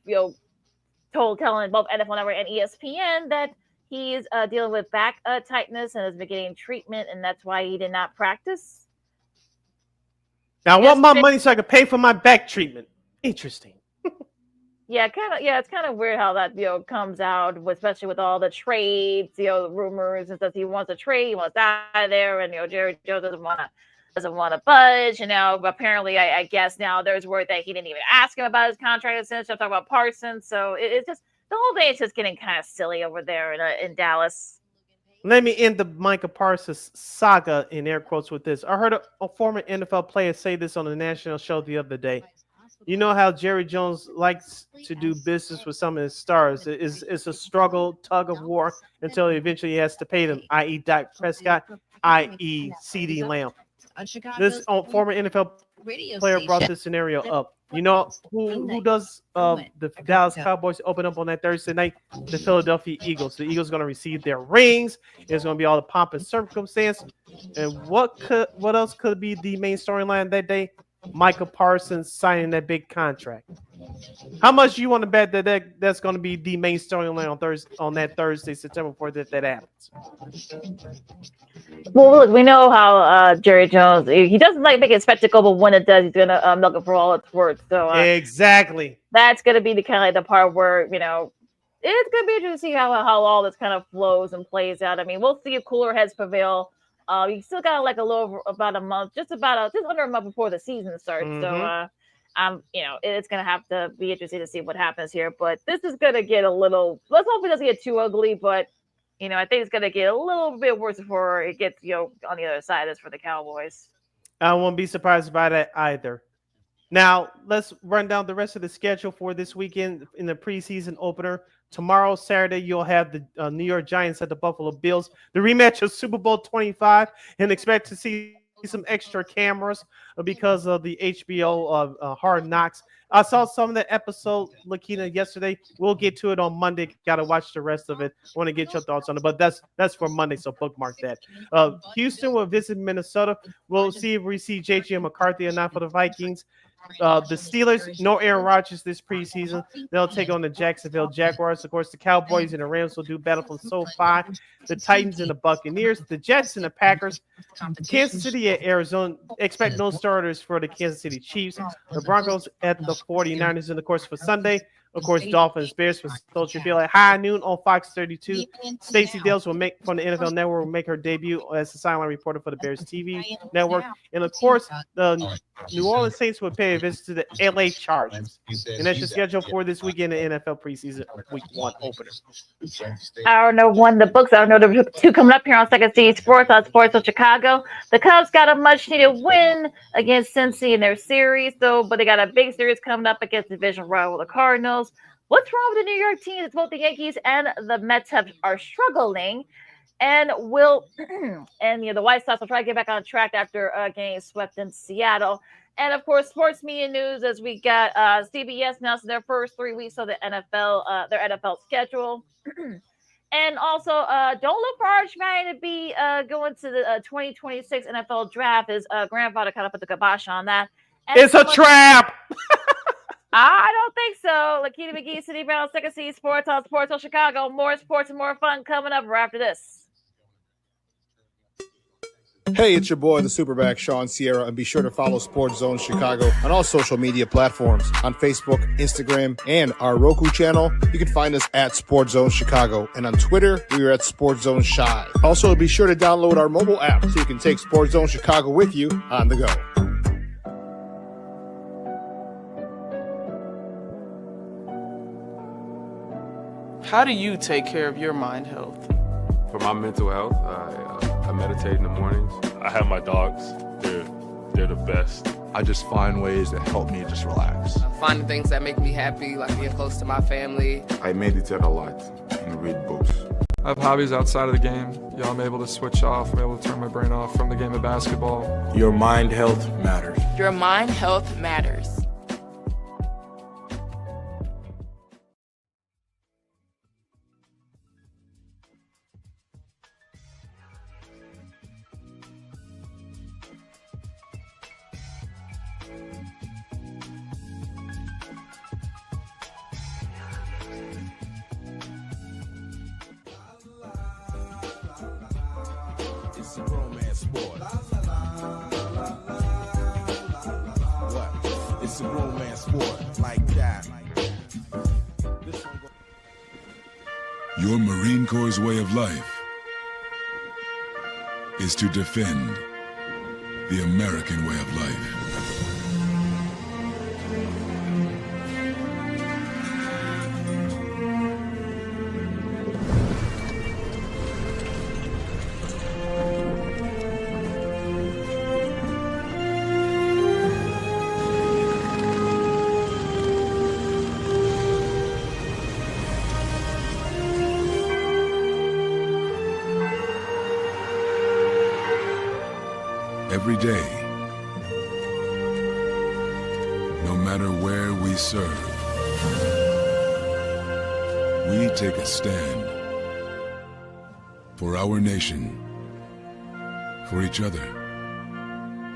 both NFL Network and ESPN that he's dealing with back tightness and has been getting treatment, and that's why he did not practice. Now, I want my money so I can pay for my back treatment. Interesting. It's kind of weird how that comes out, especially with all the trades, the rumors and stuff. He wants to trade, he wants out of there, and Jerry Jones doesn't want to budge. And now apparently, I guess now there's word that he didn't even ask him about his contract extension. I'm talking about Parsons, so it's just the whole thing is just getting kind of silly over there in Dallas. Let me end the Micah Parsons saga in air quotes with this. I heard a former NFL player say this on a national show the other day. You know how Jerry Jones likes to do business with some of his stars. It's a struggle, tug of war, until eventually he has to pay them, i.e. Dak Prescott, i.e. CeeDee Lamb. This former NFL player brought this scenario up. You know who does the Dallas Cowboys open up on that Thursday night? The Philadelphia Eagles. The Eagles are going to receive their rings. It's going to be all the pomp and circumstance. And what else could be the main storyline that day? Micah Parsons signing that big contract. How much do you want to bet that's going to be the main storyline on that Thursday, September 4th, that happens? Well, look, we know how Jerry Jones, he doesn't like making a spectacle, but when it does, he's going to milk it for all it's worth. So exactly. That's going to be the kind of like the part where, it's going to be interesting to see how all this kind of flows and plays out. I mean, we'll see if cooler heads prevail. You still got about a month, just under a month before the season starts. Mm-hmm. So, it's going to have to be interesting to see what happens here. But this is going to get a little, let's hope it doesn't get too ugly. But, I think it's going to get a little bit worse before it gets, on the other side of this for the Cowboys. I won't be surprised by that either. Now, let's run down the rest of the schedule for this weekend in the preseason opener. Tomorrow, Saturday, you'll have the New York Giants at the Buffalo Bills. The rematch of Super Bowl 25, and expect to see some extra cameras because of the HBO of Hard Knocks. I saw some of the episode, LaKeena, yesterday. We'll get to it on Monday. Got to watch the rest of it. Want to get your thoughts on it, but that's for Monday, so bookmark that. Houston will visit Minnesota. We'll see if we see J.J. McCarthy or not for the Vikings. The Steelers, no Aaron Rodgers this preseason. They'll take on the Jacksonville Jaguars. Of course, the Cowboys and the Rams will do battle from SoFi. The Titans and the Buccaneers. The Jets and the Packers. Kansas City at Arizona. Expect no starters for the Kansas City Chiefs. The Broncos at the 49ers. And, of course, for Sunday, Of course, Dolphins, Bears for Soldier Field at high noon on Fox 32. Stacey Dales from the NFL Network will make her debut as a sideline reporter for the Bears TV network. And of course, the New Orleans Saints will pay a visit to the LA Chargers. And that's your schedule for this weekend in the NFL preseason week 1 opener. I don't know one of the books. I don't know the two coming up here on Second City Sports on Sports of Chicago. The Cubs got a much-needed win against Cincy in their series, though, but they got a big series coming up against division rival the Cardinals. What's wrong with the New York teams? It's both the Yankees and the Mets are struggling, and the White Sox will try to get back on track after getting swept in Seattle. And of course, sports media news as we got CBS announcing their first 3 weeks of the NFL, their NFL schedule. And also, don't look for Arch Manning to be going to the 2026 NFL draft. His grandfather kind of put the kibosh on that. And it's a trap. I don't think so. LaKeena McGee, Sidney Brown, Second City Sports on Chicago. More sports and more fun coming up right after this. Hey, it's your boy, the Superback, Sean Sierra, and be sure to follow Sports Zone Chicago on all social media platforms on Facebook, Instagram, and our Roku channel. You can find us at Sports Zone Chicago, and on Twitter, we are at Sports Zone Shy. Also, be sure to download our mobile app so you can take Sports Zone Chicago with you on the go. How do you take care of your mind health? For my mental health, I meditate in the mornings. I have my dogs. They're the best. I just find ways that help me just relax. Finding things that make me happy, like being close to my family. I meditate a lot and read books. I have hobbies outside of the game. I'm able to switch off. I'm able to turn my brain off from the game of basketball. Your mind health matters. Your mind health matters. It's a romance sport. What? It's a romance sport like that. Your Marine Corps' way of life is to defend the American way of life. Every day, no matter where we serve, we take a stand for our nation, for each other,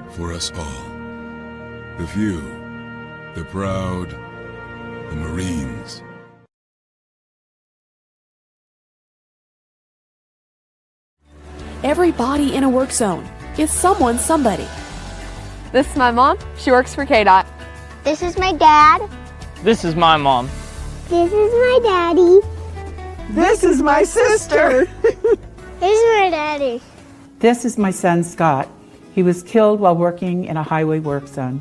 for us all. The few, the proud, the Marines. Everybody in a work zone is someone's somebody. This is my mom. She works for KDOT. This is my dad. This is my mom. This is my daddy. This is my sister. This is my daddy. This is my son, Scott. He was killed while working in a highway work zone.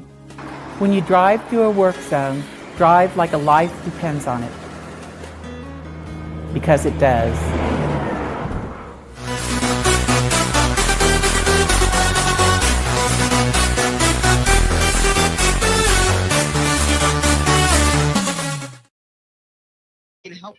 When you drive through a work zone, drive like a life depends on it. Because it does.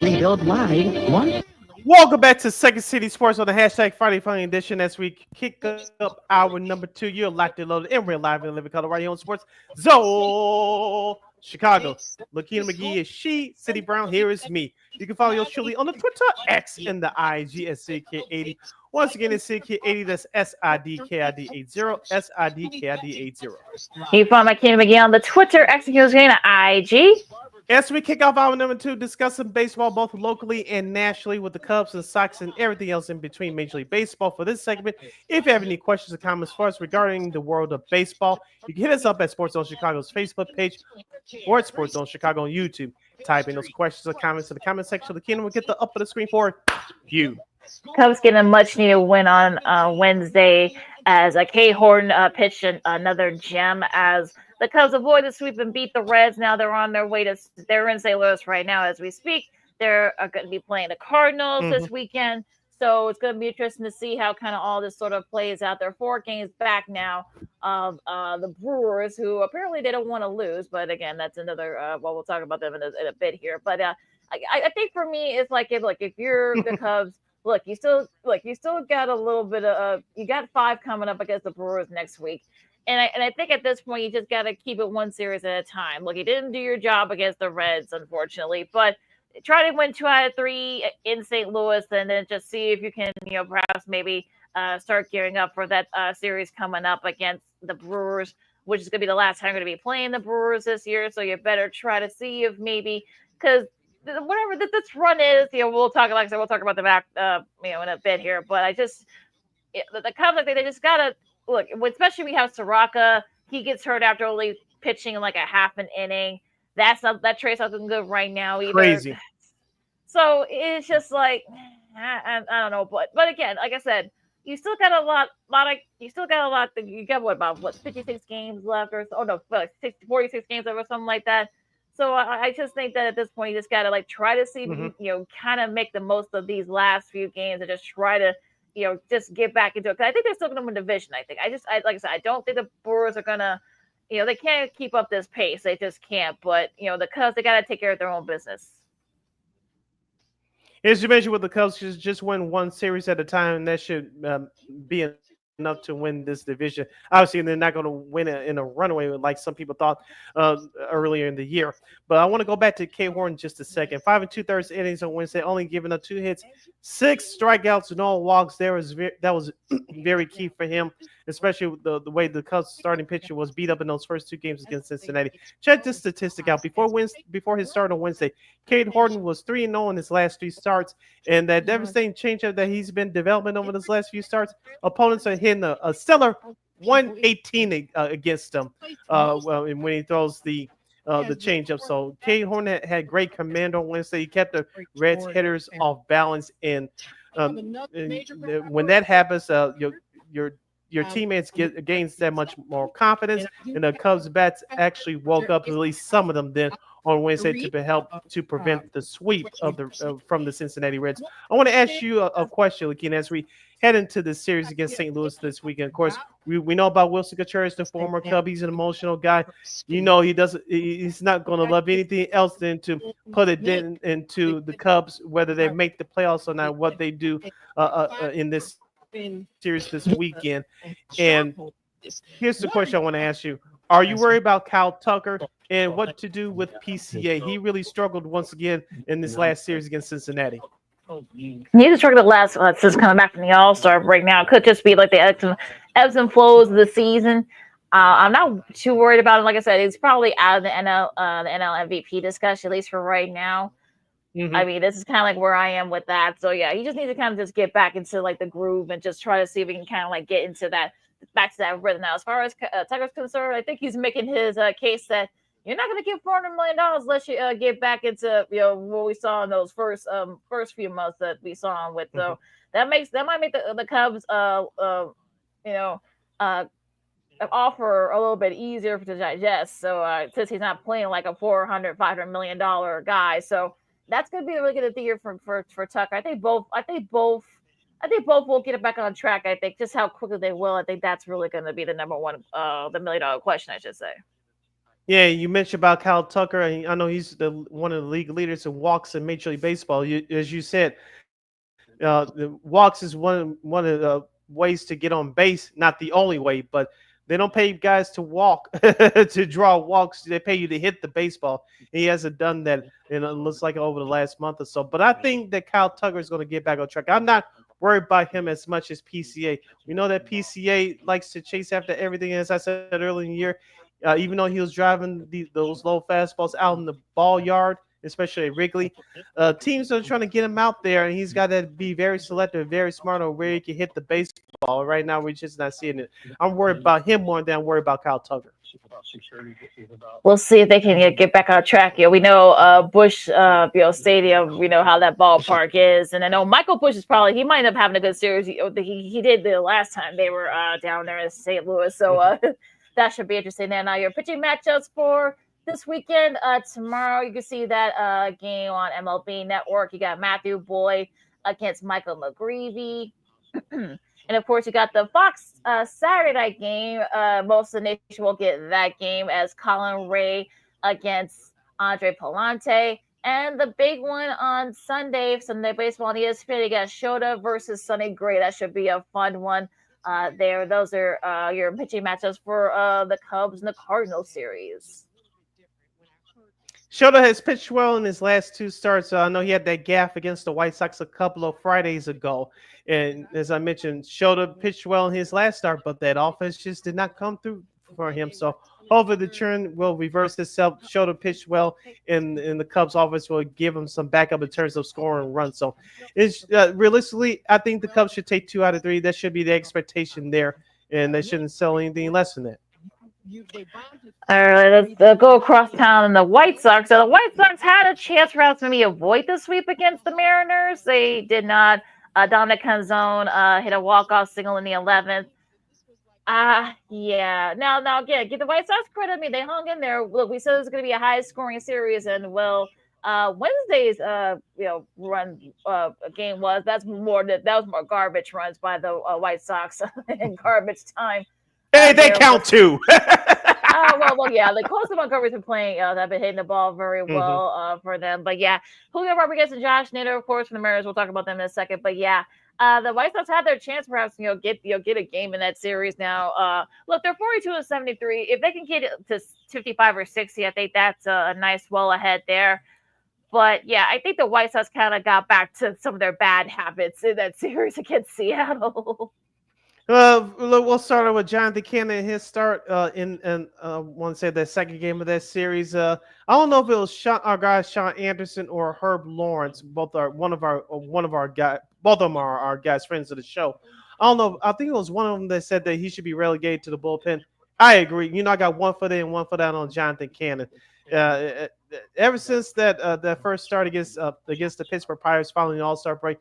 Rebuild Live. What? Welcome back to Second City Sports on the hashtag Friday Funny Edition as we kick up our number 2. You're locked and loaded in real live in living color right here on Sports Zone Chicago. LaKeena McGee is she. Sidney Brown here is me. You can follow yours truly on the Twitter, X, and the IG at CK80. Once again, it's CK80. That's SIDKID80. SIDKID80. You can follow LaKeena McGee on the Twitter, X, and IG. As we kick off hour number 2, discussing baseball both locally and nationally with the Cubs and Sox and everything else in between Major League Baseball. For this segment, if you have any questions or comments for us regarding the world of baseball, you can hit us up at Sports Zone Chicago's Facebook page or at Sports Zone Chicago on YouTube. Type in those questions or comments in the comment section of LaKeena. We'll get the up of the screen for you. Cubs getting a much-needed win on Wednesday as Kay Horton pitched another gem as the Cubs avoid the sweep and beat the Reds. Now they're on their way they're in St. Louis right now as we speak. They're going to be playing the Cardinals this weekend. So it's going to be interesting to see how kind of all this sort of plays out. They're 4 games back now of the Brewers, who apparently they don't want to lose. But again, that's another, we'll talk about them in a bit here. But I think for me, it's like, if you're the Cubs, you still got a little bit of, you got 5 coming up against the Brewers next week. And I think at this point, you just got to keep it 1 series at a time. Look, you didn't do your job against the Reds, unfortunately, but try to win 2 out of 3 in St. Louis, and then just see if you can, perhaps maybe start gearing up for that series coming up against the Brewers, which is going to be the last time you're going to be playing the Brewers this year. So you better try to see if maybe, because whatever this run is, we'll talk, like I said, we'll talk about the back, in a bit here. But the Cubs, they just gotta look, especially we have Soraka. He gets hurt after only pitching like a half an inning. That trade's not looking good right now either. Crazy. So it's just like I don't know, but again, like I said, you still got a lot. You got 56 games left, or 46 games left, or something like that. So I just think that at this point, you just got to try to see, kind of make the most of these last few games and just try to, just get back into it. Because I think they're still going to win division. I think. Like I said, I don't think the Brewers are going to, they can't keep up this pace. They just can't. But, the Cubs, they got to take care of their own business. As you mentioned with the Cubs, just win 1 series at a time, and that should be enough to win this division. Obviously, they're not going to win it in a runaway like some people thought earlier in the year. But I want to go back to Kay Horton just a second. 5 2/3 innings on Wednesday, only giving up 2 hits, 6 strikeouts, no walks. That was very key for him, especially with the way the Cubs starting pitcher was beat up in those first 2 games against Cincinnati. Check this statistic out. Before his start on Wednesday, Kay Horton was 3-0 in his last 3 starts, and that devastating changeup that he's been developing over his last few starts, opponents are hitting a stellar 118 against him when he throws the changeup. So Kay Horton had great command on Wednesday. He kept the Reds hitters off balance, and when that happens, your teammates gains that much more confidence, and the Cubs bats actually woke up, at least some of them, then on Wednesday to help to prevent the sweep from the Cincinnati Reds. I want to ask you a question, LaKeena, as we head into the series against St. Louis this weekend. Of course, we know about Wilson Contreras, the former Cub. He's an emotional guy. He's not going to love anything else than to put it into the Cubs, whether they make the playoffs or not, what they do in this series this weekend. And here's the question I want to ask you. Are you worried about Kyle Tucker and what to do with PCA? He really struggled once again in this last series against Cincinnati. He just struggled since coming back from the All-Star break. Now it could just be like the ebbs and flows of the season. I'm not too worried about him. Like I said, he's probably out of the NL MVP discussion, at least for right now. I mean, this is kind of like where I am with that. So yeah, he just needs to kind of just get back into the groove and just try to see if he can kind of get into back to that rhythm. Now, as far as Tucker's concerned, I think he's making his case that you're not going to get $400 million unless you get back into what we saw in those first few months that we saw him with. So that might make the Cubs offer a little bit easier to digest. So since he's not playing like a $500 million guy, so that's going to be a really good year for Tucker. I think both will get it back on track. I think just how quickly they will. I think that's really going to be the number one, the $1 million question, I should say. Yeah, you mentioned about Kyle Tucker. I know he's one of the league leaders in walks in Major League Baseball. As you said, the walks is one of the ways to get on base. Not the only way, but they don't pay guys to walk to draw walks. They pay you to hit the baseball. He hasn't done that, and it looks like over the last month or so. But I think that Kyle Tucker is going to get back on track. I'm not worried about him as much as PCA. We know that PCA likes to chase after everything, as I said earlier in the year. even though he was driving those low fastballs out in the ball yard, especially at Wrigley. Teams are trying to get him out there, and he's got to be very selective, very smart on where he can hit the baseball. Right now, we're just not seeing it. I'm worried about him more than I'm worried about Kyle Tucker. We'll see if they can get back on track. We know Busch, Stadium. We know how that ballpark is, and I know Michael Busch he might end up having a good series. He did the last time they were down there in St. Louis, so that should be interesting. Now your pitching matchups for this weekend. Tomorrow you can see that game on MLB Network. You got Matthew Boyd against Michael McGreevy. And of course, you got the Fox Saturday night game. Most of the nation will get that game as Colin Ray against Andre Palante. And the big one on Sunday baseball on ESPN, you got Shota versus Sonny Gray. That should be a fun one there. Those are your pitching matchups for the Cubs and the Cardinals series. Shota has pitched well in his last 2 starts. I know he had that gaffe against the White Sox a couple of Fridays ago. And as I mentioned, Shota pitched well in his last start, but that offense just did not come through for him. So hopefully the trend will reverse itself. Shota pitched well, and the Cubs offense will give him some backup in terms of scoring runs. So it's realistically, I think the Cubs should take 2 out of 3. That should be the expectation there, and they shouldn't sell anything less than that. All right, let's go across town and the White Sox. So the White Sox had a chance perhaps maybe avoid the sweep against the Mariners. They did not. Dominic Canzone hit a walk-off single in the 11th. Yeah. Now again, give the White Sox credit. I mean, they hung in there. Look, we said it was going to be a high-scoring series, and Wednesday's run game was that was more garbage runs by the White Sox in garbage time. Hey, they count too. Well, yeah. The Costa Montgomery's been playing. They've been hitting the ball very well for them. But yeah, Julio Rodriguez and Josh Nader, of course, from the Mariners. We'll talk about them in a second. But yeah, the White Sox had their chance, perhaps get a game in that series. Now, look, they're 42-73. If they can get it to 55 or 60, I think that's a nice well ahead there. But yeah, I think the White Sox kind of got back to some of their bad habits in that series against Seattle. We'll start out with Jonathan Cannon and his start in I want to say the second game of that series. I don't know if it was our guy Sean Anderson or Herb Lawrence. Both are one of our guys. Both of them are our guys, friends of the show. I don't know. I think it was one of them that said that he should be relegated to the bullpen. I agree. I got 1 foot in, 1 foot out on Jonathan Cannon. Ever since that first start against the Pittsburgh Pirates following the All-Star break,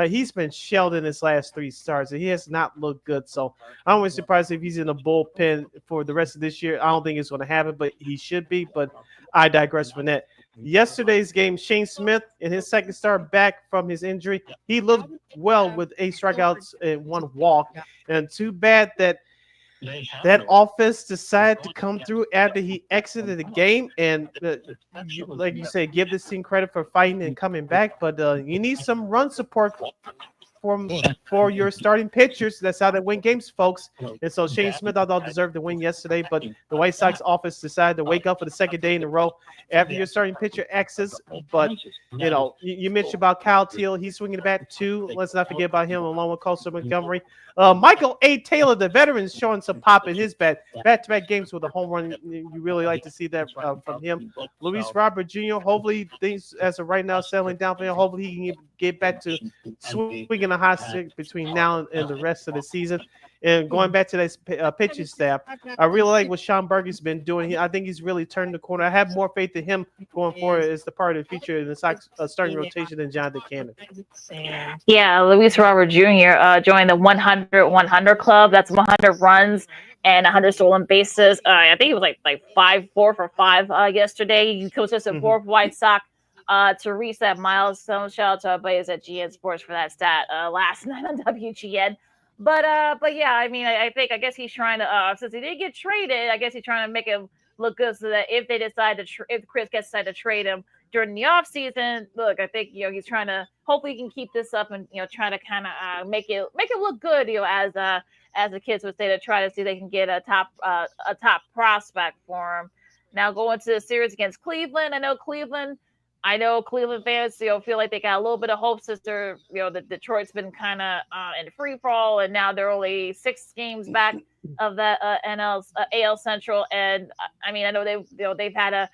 he's been shelled in his last 3 starts, and he has not looked good. So I'm always surprised if he's in the bullpen for the rest of this year. I don't think it's going to happen, but he should be. But I digress from that. Yesterday's game, Shane Smith, in his second start back from his injury, he looked well with 8 strikeouts and 1 walk. And too bad that offense decided to come through after he exited the game, and like you said, give this team credit for fighting and coming back. But you need some run support for your starting pitchers. That's how they win games, folks. And so Shane Smith, I thought, deserved the win yesterday, but the White Sox offense decided to wake up for the second day in a row after your starting pitcher exits. But you mentioned about Kyle Teal. He's swinging the bat too. Let's not forget about him, along with Costa Montgomery. Michael A. Taylor, the veteran, is showing some pop in his back-to-back games with a home run. You really like to see that from him. Luis Robert Jr., hopefully things as of right now settling down for him. Hopefully he can get back to swinging a hot stick between now and the rest of the season. And going back to that pitching staff, I really like what Sean Berger's been doing. I think he's really turned the corner. I have more faith in him going forward as the part of the future in the Sox starting rotation than Jonathan Cannon. Yeah, Luis Robert Jr. Joined the 100 club. That's 100 runs and 100 stolen bases. I think he was like 4 for 5 yesterday. He was just a 4th White Sox to reach that milestone. Shout out to our buddies at GN Sports for that stat last night on WGN. But yeah, I mean, I guess he's trying to since he did get traded, I guess he's trying to make him look good so that if they decide if Chris gets decided to trade him during the offseason, look, I think he's trying to hopefully he can keep this up and trying to kind of make it look good, as the kids would say, to try to see if they can get a top prospect for him. Now going to the series against Cleveland, I know Cleveland I know Cleveland fans, feel like they got a little bit of hope since the Detroit's been kind of in free fall, and now they're only 6 games back of that AL Central. And I mean, I know they're kind of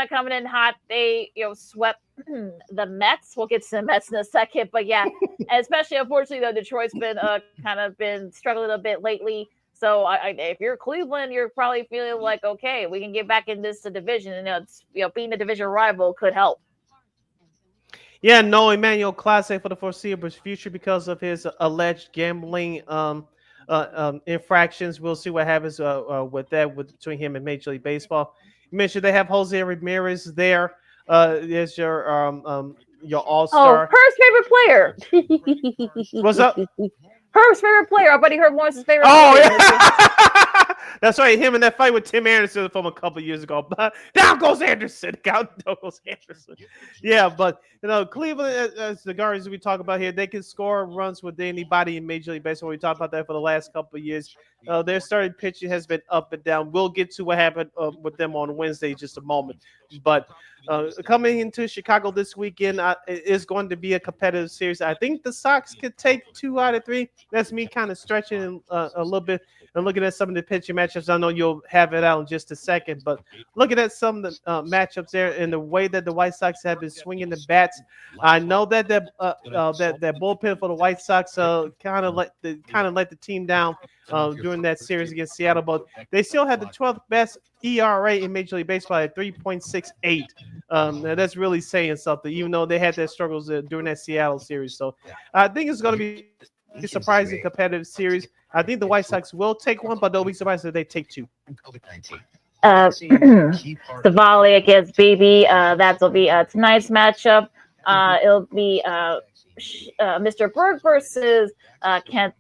coming in hot. They swept the Mets. We'll get to the Mets in a second, but yeah, and especially unfortunately though, Detroit's been kind of been struggling a bit lately. So if you're Cleveland, you're probably feeling like, okay, we can get back in this division, and being the division rival could help. Yeah, no Emmanuel Clase for the foreseeable future because of his alleged gambling infractions. We'll see what happens with that between him and Major League Baseball. You mentioned they have Jose Ramirez there. Is your all-star. Oh, Her's favorite player. What's up? Her's favorite player. Our buddy Herb Morris's favorite player. Yeah. That's right. Him in that fight with Tim Anderson from a couple years ago. But down goes Anderson. Yeah, but Cleveland, as the Guardians we talk about here, they can score runs with anybody in Major League Baseball. We talked about that for the last couple of years. Their starting pitching has been up and down. We'll get to what happened with them on Wednesday in just a moment. But coming into Chicago this weekend is going to be a competitive series. I think the Sox could take 2 out of 3. That's me kind of stretching a little bit and looking at some of the pitching matchups. I know you'll have it out in just a second, but looking at some of the matchups there and the way that the White Sox have been swinging the bats, I know that that bullpen for the White Sox kind of let the team down during that series against Seattle, but they still had the 12th best ERA in Major League Baseball at 3.68. That's really saying something, even though they had their struggles during that Seattle series. So I think it's going to be a surprising competitive series. I think the White Sox will take one, but they'll be surprised if they take 2. Savali against BB. That'll be tonight's matchup. It'll be Mr. Berg versus Cantillo,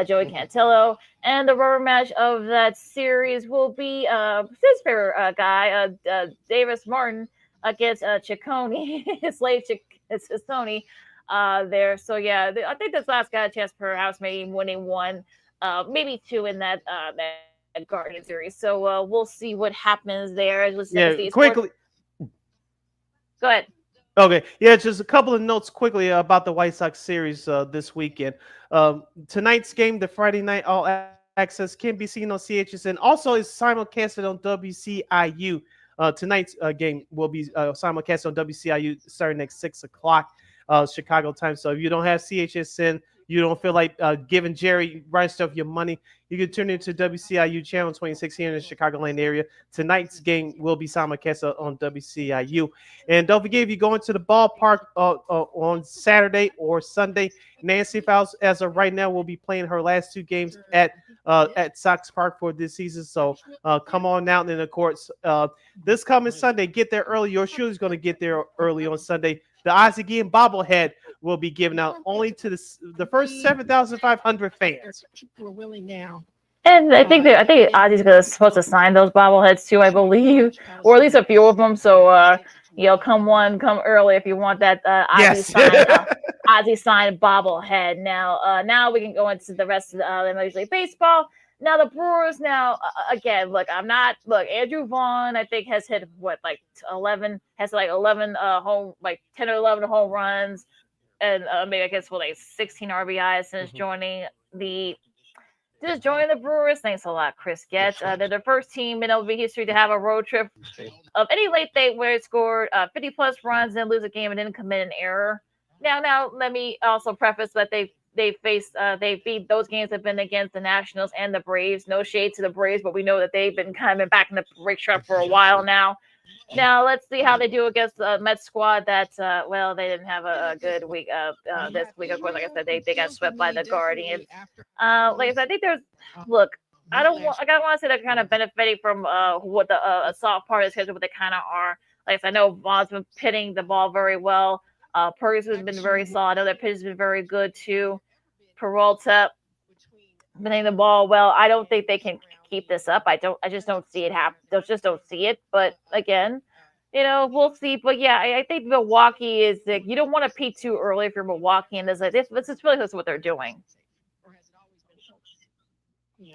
Joey Cantillo. And the rubber match of that series will be his favorite guy, Davis Martin, against Ciccone, Slave Ciccone. There. So yeah, I think this last got a chance perhaps maybe winning 1, maybe 2 in that Guardian series. So we'll see what happens there. Quickly. Go ahead. Okay, yeah, just a couple of notes quickly about the White Sox series this weekend. Tonight's game, the Friday night All Access, can be seen on CHSN. Also, is simulcasted on WCIU. Tonight's game will be simulcast on WCIU starting at 6 o'clock Chicago time. So if you don't have CHSN, you don't feel like giving Jerry Reinsdorf your money, you can tune into WCIU channel 26 here in the Chicagoland area. Tonight's game will be simulcast on WCIU. And don't forget, if you go into the ballpark on Saturday or Sunday, Nancy Fowles, as of right now, will be playing her last 2 games at Sox Park for this season. So come on out in the courts. This coming Sunday, get there early. Your shoes going to get there early on Sunday. The Ozzie Guillen bobblehead will be given out only to the first 7,500 fans. We're willing now. And I think Ozzie's supposed to sign those bobbleheads too, I believe, or at least a few of them. So come early if you want that Ozzie signed bobblehead. Now we can go into the rest of the Major League Baseball. Now the Brewers. Again, Andrew Vaughn, I think, has hit 11 home, 10 or 11 home runs, and maybe I guess 16 RBIs since joining the Brewers. Thanks a lot, Chris Getz. They're the first team in MLB history to have a road trip of any late date where it scored 50 plus runs and lose a game and didn't commit an error. Now let me also preface that they beat those games have been against the Nationals and the Braves. No shade to the Braves, but we know that they've been kind of back in the racetrack for a while now. Now let's see how they do against the Mets squad. That they didn't have a good week this week. Of course, like I said, they got swept by the Guardians. Like I said, I think there's I don't want to say they're kind of benefiting from what the soft part of the schedule, but they kind of are. Like I said, I know Vaughn's been pitting the ball very well. Purvis has been very solid. I know their pitch has been very good too. Peralta been hitting the ball well. I don't think they can keep this up. I just don't see it happen. I just don't see it. But again, we'll see. But yeah, I think Milwaukee is you don't want to peak too early if you're Milwaukee, and this is really what they're doing.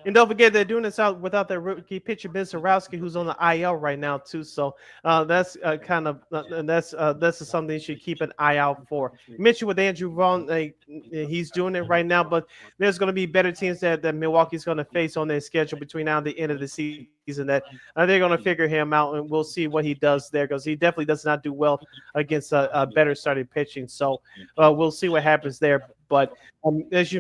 And don't forget they're doing this out without their rookie pitcher Ben Sarowski, who's on the IL right now too. So that's kind of that's something you should keep an eye out for. You mentioned with Andrew Vaughn, he's doing it right now, but there's going to be better teams that Milwaukee's going to face on their schedule between now and the end of the season. That they're going to figure him out, and we'll see what he does there because he definitely does not do well against a better starting pitching. So we'll see what happens there. But as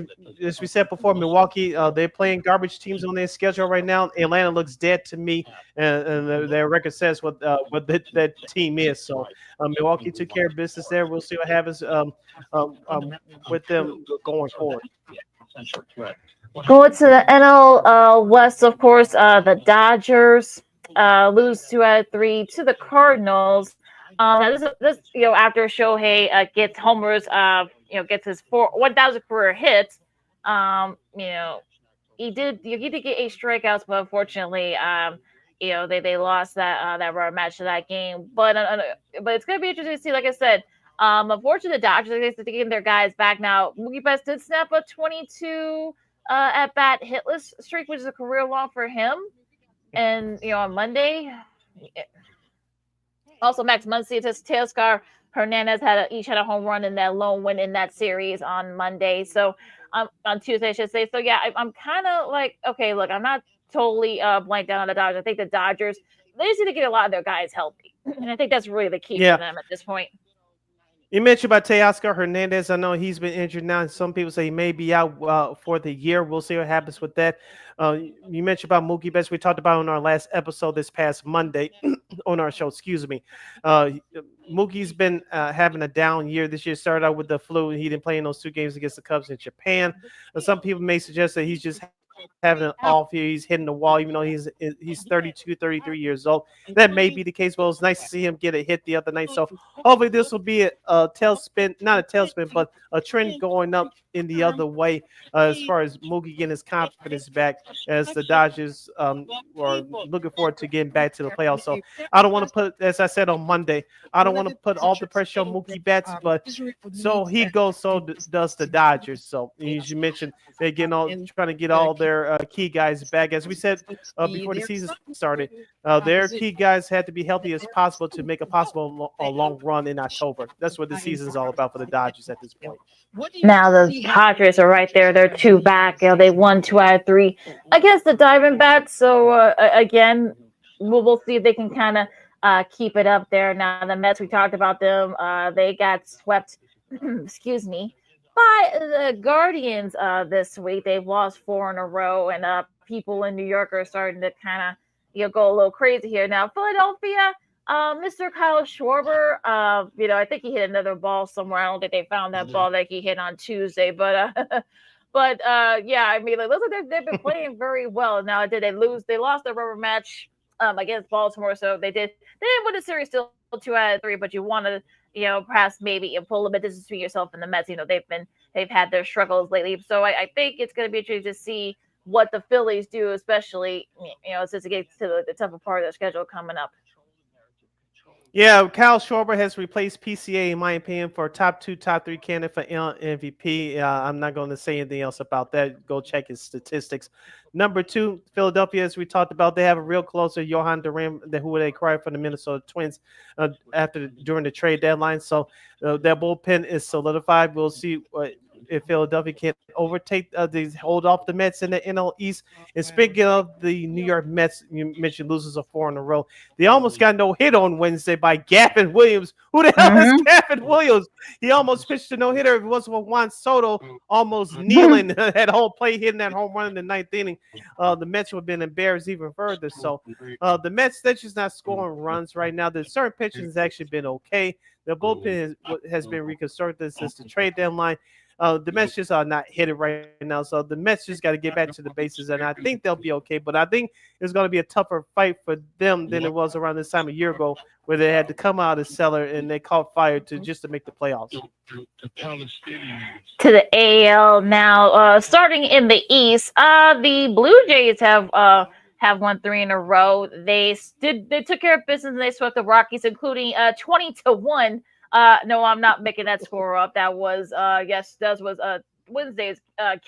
we said before, Milwaukee, they're playing garbage teams on their schedule right now. Atlanta looks dead to me, and their record says what that team is. So Milwaukee took care of business there. We'll see what happens with them going forward. Going to the NL West, of course, the Dodgers lose 2 out of 3 to the Cardinals. This after Shohei gets homers, gets his 1,000 career hits. He did get 8 strikeouts, but unfortunately, they lost that rubber match to that game. But it's gonna be interesting to see. Like I said, unfortunately, the Dodgers are getting their guys back now. Mookie Betts did snap a 22 at bat hitless streak, which is a career long for him. And on Monday. Also, Max Muncy, Teoscar Hernandez each had a home run in that lone win in that series on Monday. So on Tuesday, I should say. So yeah, I'm kind of like, okay, look, I'm not totally blanked out on the Dodgers. I think the Dodgers, they just need to get a lot of their guys healthy, and I think that's really the key for them at this point. You mentioned about Teoscar Hernandez. I know he's been injured now. Some people say he may be out for the year. We'll see what happens with that. You mentioned about Mookie Betts. We talked about on our last episode this past Monday on our show. Excuse me. Mookie's been having a down year this year. Started out with the flu. He didn't play in those 2 games against the Cubs in Japan. Some people may suggest that he's just having an off year. He's hitting the wall, even though he's 32, 33 years old. That may be the case. Well, it's nice to see him get a hit the other night. So hopefully this will be a tailspin, not a tailspin, but a trend going up in the other way as far as Mookie getting his confidence back as the Dodgers are looking forward to getting back to the playoffs. So I don't want to put, as I said on Monday, I don't want to put all the pressure on Mookie Betts, but so he goes, so does the Dodgers. So as you mentioned, they're trying to get all their key guys back. As we said before the season started, their key guys had to be healthy as possible to make a long run in October. That's what the season's all about for the Dodgers at this point. Now the Padres are right there. They're 2 back. They won 2 out of 3 against the Diamondbacks. So again, we'll see if they can kind of keep it up there. Now the Mets, we talked about them. They got swept, excuse me, by the Guardians this week. They've lost 4 in a row, and people in New York are starting to kind of go a little crazy here. Now Philadelphia. Mr. Kyle Schwarber, I think he hit another ball somewhere. I don't think they found that ball that he hit on Tuesday, but yeah, I mean, it looks like they've been playing very well. Now, did they lose? They lost the rubber match against Baltimore, so they didn't win the series, still 2 out of 3. But you want to, perhaps maybe pull a bit distance between yourself and the Mets. They've had their struggles lately, so I think it's going to be interesting to see what the Phillies do, especially since it gets to the tougher part of the schedule coming up. Yeah, Kyle Schwarber has replaced PCA, in my opinion, for top 2, top 3 candidate for MVP. I'm not going to say anything else about that. Go check his statistics. Number 2, Philadelphia, as we talked about, they have a real closer, Johan Duran, who they acquired from the Minnesota Twins during the trade deadline. So their bullpen is solidified. We'll see if Philadelphia can overtake hold off the Mets in the NL East. And speaking of the New York Mets, you mentioned losers of 4 in a row. They almost got no hit on Wednesday by Gavin Williams. Who the hell is Gavin Williams? He almost pitched a no-hitter. If it wasn't for Juan Soto almost kneeling that whole play, hitting that home run in the 9th inning, the Mets would have been embarrassed even further. So the Mets, they're just not scoring runs right now. The certain pitching has actually been okay. The bullpen has been reconstructed since the trade deadline. The Mets just are not hit it right now. So the Mets just got to get back to the bases, and I think they'll be okay. But I think it's going to be a tougher fight for them than it was around this time a year ago, where they had to come out of the cellar and they caught fire just to make the playoffs. To the AL now, starting in the East, the Blue Jays have won 3 in a row. They took care of business and they swept the Rockies, including 20-1. No, I'm not making that score up. That was Wednesday's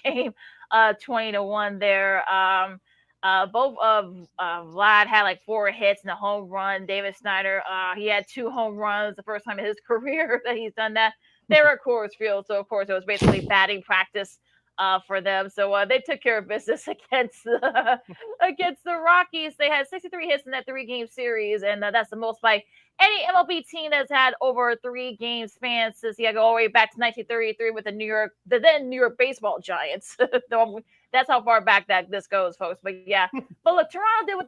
game, 20-1 there. Both of Vlad had like 4 hits and a home run. David Snyder, he had 2 home runs, the first time in his career that he's done that. They were at Coors Field, so of course it was basically batting practice for them. So they took care of business against the Rockies. They had 63 hits in that 3-game series, and that's the most by any MLB team that's had over 3 game span since you go all the way back to 1933 with the then New York Baseball Giants. That's how far back that this goes, folks. But yeah, but look, Toronto did what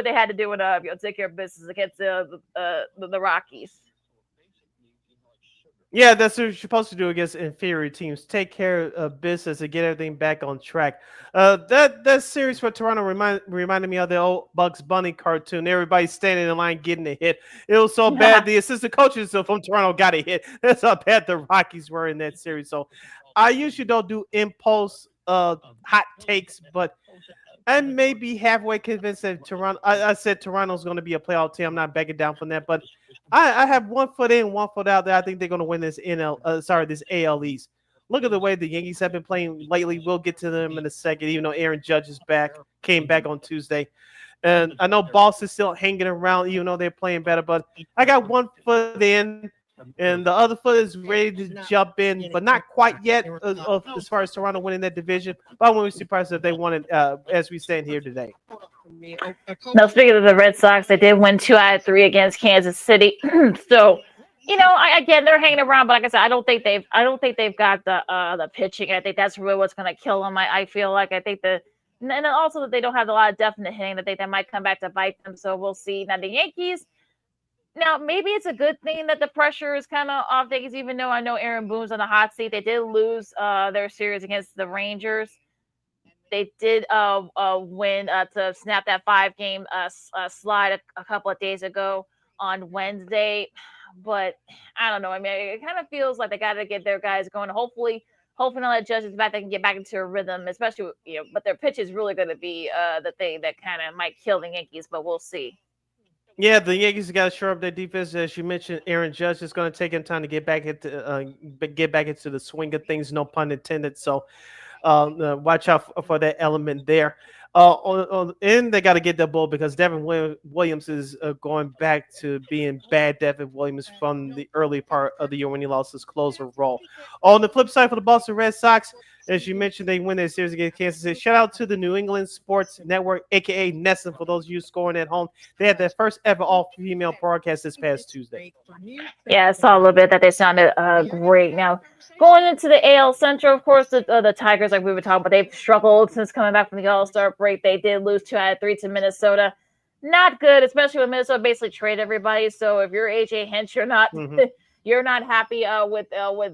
they had to do and take care of business against the Rockies. Yeah, that's what you're supposed to do against inferior teams. Take care of business and get everything back on track. That series for Toronto reminded me of the old Bugs Bunny cartoon. Everybody standing in line getting a hit. It was so bad the assistant coaches from Toronto got a hit. That's how bad the Rockies were in that series. So I usually don't do impulse hot takes, but I'm maybe halfway convinced that Toronto. I said Toronto's going to be a playoff team. I'm not backing down from that, but I have 1 foot in, 1 foot out there. I think they're going to win this this AL East. Look at the way the Yankees have been playing lately. We'll get to them in a second, even though Aaron Judge is came back on Tuesday. And I know Boston's still hanging around, even though they're playing better, but I got 1 foot in, and the other foot is ready to jump in, but not quite yet as far as Toronto winning that division. But I wouldn't be surprised if they won it as we stand here today. Now, speaking of the Red Sox, they did win 2 out of 3 against Kansas City. So, again, they're hanging around, but like I said, I don't think they've got the pitching. I think that's really what's going to kill them. I feel like and also that they don't have a lot of definite hitting. I think that might come back to bite them. So we'll see. Now the Yankees. Now maybe it's a good thing that the pressure is kind of off Yankees, even though I know Aaron Boone's on the hot seat. They did lose their series against the Rangers. They did win to snap that 5-game slide a couple of days ago on Wednesday. But I don't know. I mean, it kind of feels like they got to get their guys going. Hopefully now that Judge is back, they can get back into a rhythm, especially, but their pitch is really going to be the thing that kind of might kill the Yankees, but we'll see. Yeah, the Yankees got to shore up their defense. As you mentioned, Aaron Judge is going to take him time to get back into the swing of things, no pun intended. So watch out for that element there. And they got to get the bull because Devin Williams is going back to being bad Devin Williams from the early part of the year when he lost his closer role. On the flip side for the Boston Red Sox, as you mentioned, they win their series against Kansas City. Shout out to the New England Sports Network, a.k.a. Nesson, for those of you scoring at home. They had their first ever all-female broadcast this past Tuesday. Yeah, I saw a little bit that they sounded great. Now, going into the AL Central, of course, the Tigers, like we were talking about, they've struggled since coming back from the All-Star break. They did lose 2 out of 3 to Minnesota. Not good, especially when Minnesota basically traded everybody. So if you're AJ Hinch, you're not you're not happy with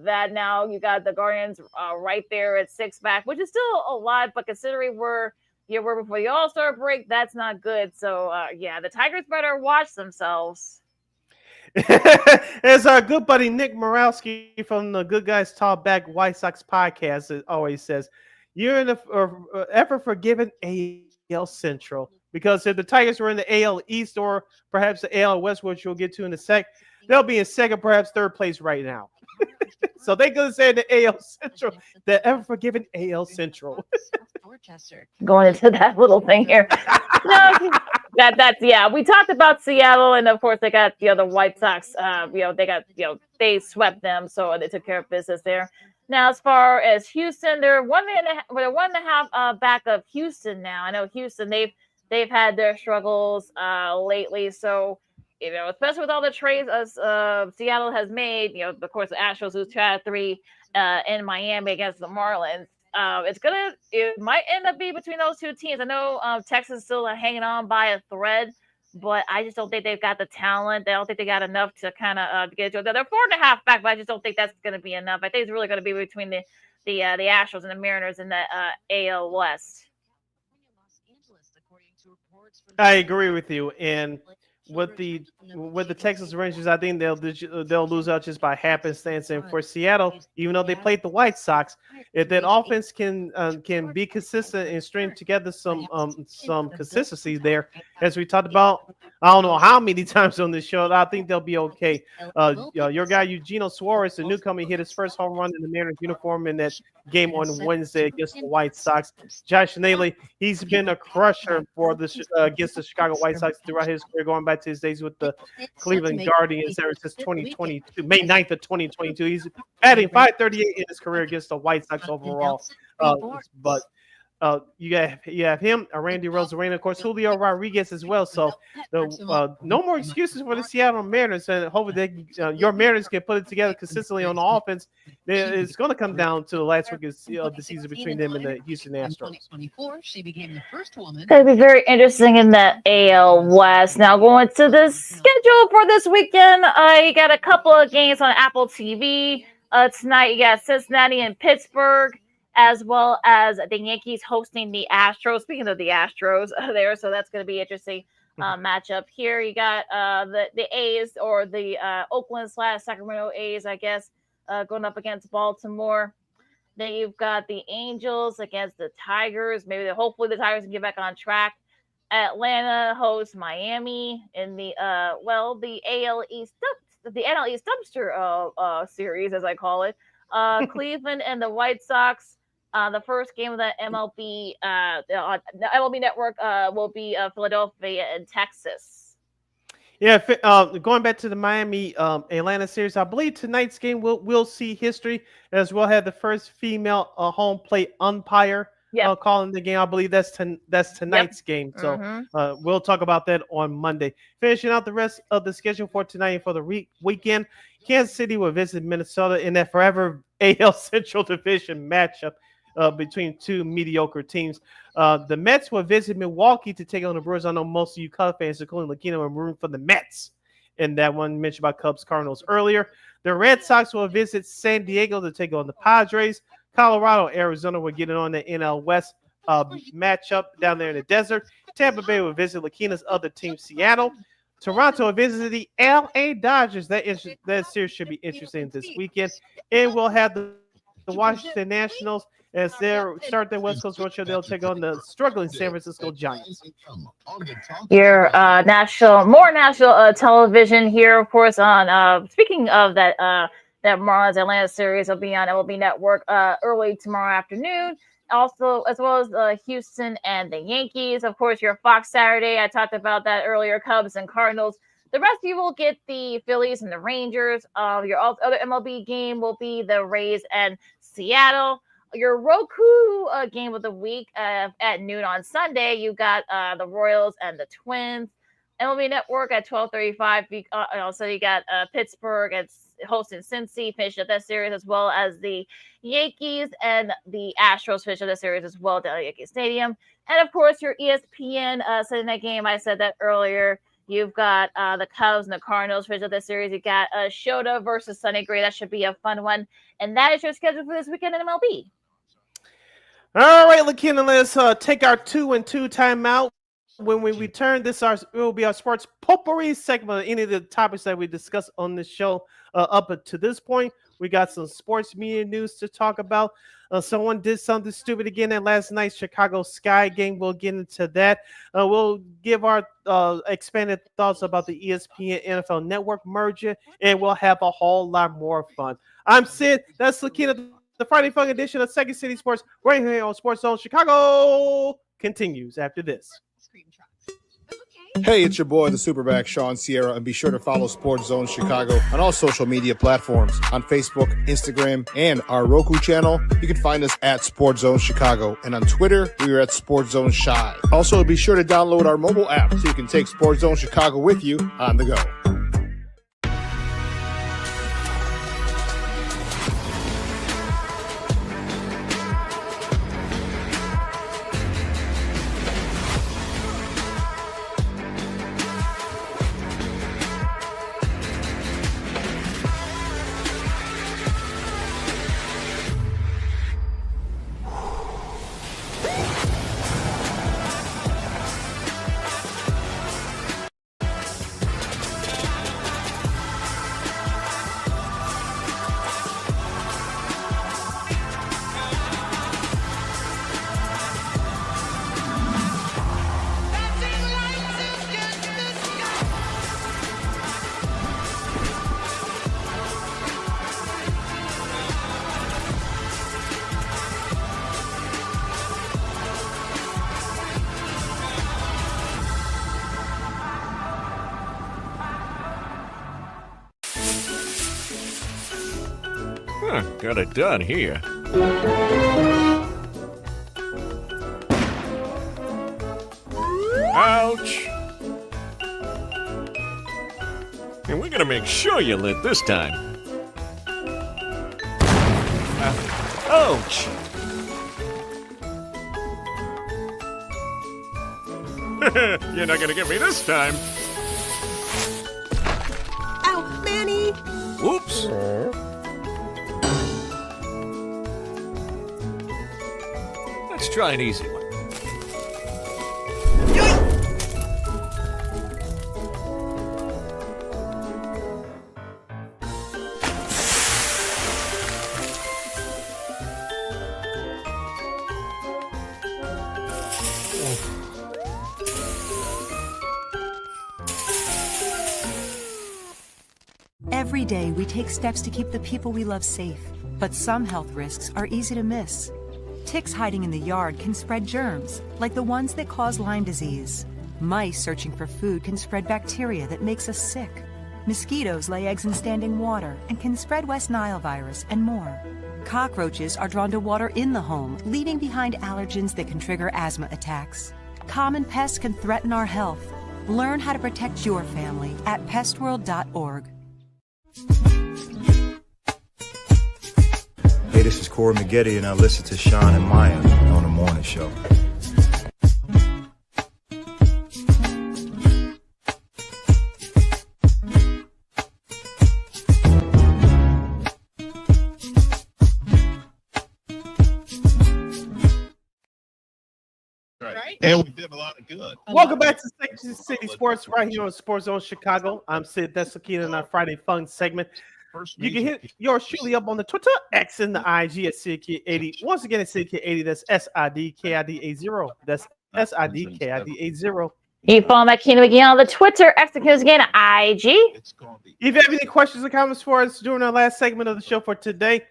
that. Now you got the Guardians right there at 6 back, which is still a lot, but considering where you were before the All-Star break, that's not good. So the Tigers better watch themselves. As our good buddy Nick Morowski from the Good Guys Talk Back White Sox podcast always says, you're in the ever forgiven AL Central, because if the Tigers were in the AL East or perhaps the AL West, which we'll get to in a sec, they'll be in second, perhaps third place right now. So they could say the AL Central, the ever forgiven AL Central. Going into that little thing here. No, that's we talked about Seattle, and of course they got the White Sox. They swept them, so they took care of business there. Now, as far as Houston, they're 1.5 back of Houston now. I know Houston, they've had their struggles lately, so especially with all the trades Seattle has made. Of course, the Astros lose 2 out of 3 in Miami against the Marlins. It might end up being between those two teams. I know Texas is still hanging on by a thread, but I just don't think they've got the talent. I don't think they got enough to kind of get to. They're 4.5 back, but I just don't think that's going to be enough. I think it's really going to be between the Astros and the Mariners in the AL West. I agree with you. And with the Texas Rangers, I think they'll lose out just by happenstance. And for Seattle, even though they played the White Sox, if that offense can be consistent and string together some consistency there, as we talked about, I don't know how many times on this show, I think they'll be okay. Your guy Eugenio Suarez, the newcomer, hit his first home run in the Mariners uniform in that game on Wednesday against the White Sox. Josh Naylor, he's been a crusher for against the Chicago White Sox throughout his career, going back to his days with the Cleveland Guardians ever since 2022, May 9th of 2022. He's batting .538 in his career against the White Sox overall. But you have him, Randy Rosarena, of course, Julio Rodriguez as well. So no more excuses for the Seattle Mariners, and hopefully your Mariners can put it together consistently on the offense. It's going to come down to the last week of the season between them and the Houston Astros. It's going to be very interesting in the AL West. Now going to the schedule for this weekend, you got a couple of games on Apple TV. Tonight you got Cincinnati and Pittsburgh, as well as the Yankees hosting the Astros. Speaking of the Astros there, so that's going to be interesting matchup here. You got the A's, or the Oakland/Sacramento A's, I guess, going up against Baltimore. Then you've got the Angels against the Tigers. Hopefully the Tigers can get back on track. Atlanta hosts Miami in the AL East, the NL East dumpster series, as I call it. Cleveland and the White Sox. The first game of the MLB network will be Philadelphia and Texas. Yeah, going back to the Miami Atlanta series, I believe tonight's game we'll see history, as we'll have the first female home plate umpire calling the game. I believe that's tonight's game. So we'll talk about that on Monday. Finishing out the rest of the schedule for tonight and for the weekend, Kansas City will visit Minnesota in that forever AL Central Division matchup between two mediocre teams. The Mets will visit Milwaukee to take on the Brewers. I know most of you Cubs fans, including LaKeena, are rooting for the Mets in that one mentioned by Cubs Cardinals earlier. The Red Sox will visit San Diego to take on the Padres. Colorado, Arizona will get it on the NL West matchup down there in the desert. Tampa Bay will visit LaKeena's other team, Seattle. Toronto will visit the LA Dodgers. That series should be interesting this weekend. And we'll have the Washington Nationals, as they start their West Coast road show. They'll take on the struggling San Francisco Giants. Your more national television here, of course. On speaking of that Marlins Atlanta series, will be on MLB Network early tomorrow afternoon. Also, as well as Houston and the Yankees. Of course, your Fox Saturday. I talked about that earlier. Cubs and Cardinals. The rest of you will get the Phillies and the Rangers. Your other MLB game will be the Rays and Seattle. Your Roku game of the week at noon on Sunday, you got the Royals and the Twins. MLB Network at 12:35. Also, you got Pittsburgh and hosting Cincy, finished up that series, as well as the Yankees and the Astros finished up that series as well down at Yankee Stadium. And of course, your ESPN Sunday night game. I said that earlier. You've got the Cubs and the Cardinals finish up that series. You got Shota versus Sonny Gray. That should be a fun one. And that is your schedule for this weekend in MLB. All right, LaKeena, let's take our 2-2 timeout. When we return, it will be our sports potpourri segment of any of the topics that we discussed on this show up to this point. We got some sports media news to talk about. Someone did something stupid again at last night's Chicago Sky game. We'll get into that. We'll give our expanded thoughts about the ESPN NFL Network merger, and we'll have a whole lot more fun. I'm Sid. That's LaKeena. The Friday Fun edition of Second City Sports, right here on Sports Zone Chicago, continues after this. Hey, it's your boy, the Superback, Sean Sierra, and be sure to follow Sports Zone Chicago on all social media platforms, on Facebook, Instagram, and our Roku channel. You can find us at Sports Zone Chicago, and on Twitter, we are at Sports Zone Shy. Also, be sure to download our mobile app so you can take Sports Zone Chicago with you on the go. got it done here. Ouch! And we're gonna make sure you lit this time. Ouch! You're not gonna get me this time. Ow, Manny! Oops! Let's try an easy one. Every day, we take steps to keep the people we love safe, but some health risks are easy to miss. Ticks hiding in the yard can spread germs, like the ones that cause Lyme disease. Mice searching for food can spread bacteria that makes us sick. Mosquitoes lay eggs in standing water and can spread West Nile virus and more. Cockroaches are drawn to water in the home, leaving behind allergens that can trigger asthma attacks. Common pests can threaten our health. Learn how to protect your family at pestworld.org. Hey, this is Corey McGee, and I listen to Sean and Maya on the morning show. Right. And we did a lot of good. Welcome back to City Sports right here on Sports Zone Chicago. I'm Sid. That's LaKeena in our Friday Fun segment. You can hit yours surely up on the Twitter, X, and the IG at SidKid80. Once again, it's SidKid80. That's SIDKID80. That's SIDKID80. You follow LaKeena McGee on the Twitter, X, again, IG. If you have any questions or comments for us during our last segment of the show for today,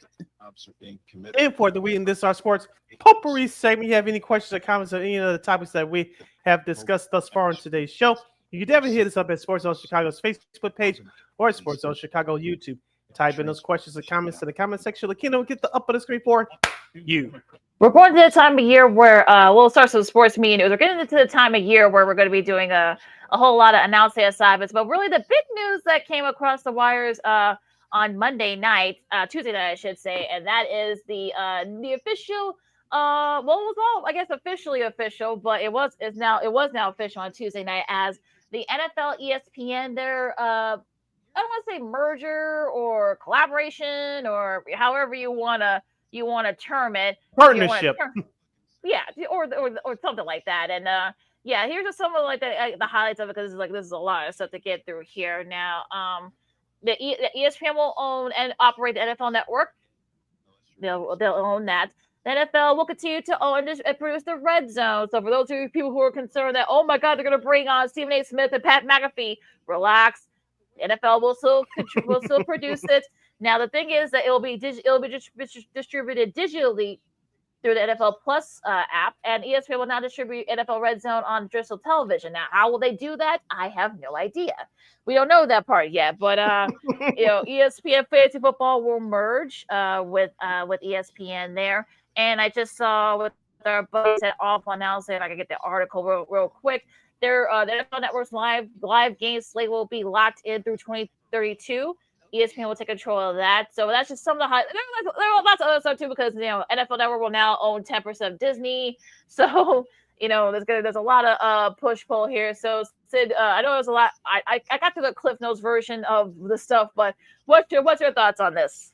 and for the week in this our sports potpourri segment, you have any questions or comments on any of the topics that we have discussed thus far on today's show, you can definitely hit us up at Sports Zone Chicago's Facebook page or at Sports Zone Chicago YouTube. Type in those questions or comments to the comment section. LaKeena will get the up of the screen for you. We're going to the time of year where we'll start with sports media news. We're getting into the time of year where we're going to be doing a whole lot of announcing assignments. But really, the big news that came across the wires on Monday night, Tuesday night, I should say, and that is the official. Well, it was all, I guess, officially official, but it was now official on Tuesday night as the NFL ESPN their I don't want to say merger or collaboration or however you wanna term it. Partnership. Yeah, or something like that. And yeah, here's just some of like the highlights of it because this is a lot of stuff to get through here. Now, the ESPN will own and operate the NFL Network. They'll own that. The NFL will continue to own and produce the Red Zone. So for those of you people who are concerned that, oh my God, they're going to bring on Stephen A. Smith and Pat McAfee, relax. The NFL will still produce it. Now the thing is that it'll be distributed digitally through the NFL Plus app, and ESPN will now distribute NFL Red Zone on digital television. Now, how will they do that? I have no idea. We don't know that part yet, but ESPN Fantasy Football will merge with ESPN there. And I just saw with our buddies at Awful announcing, if I can get the article real quick. The NFL Network's live game slate will be locked in through 2032. ESPN will take control of that. So that's just some of the highlights. There are lots of other stuff too because NFL Network will now own 10% of Disney. So there's a lot of push pull here. So Sid, I know there's a lot. I got to the Cliff Notes version of the stuff, but what's your thoughts on this?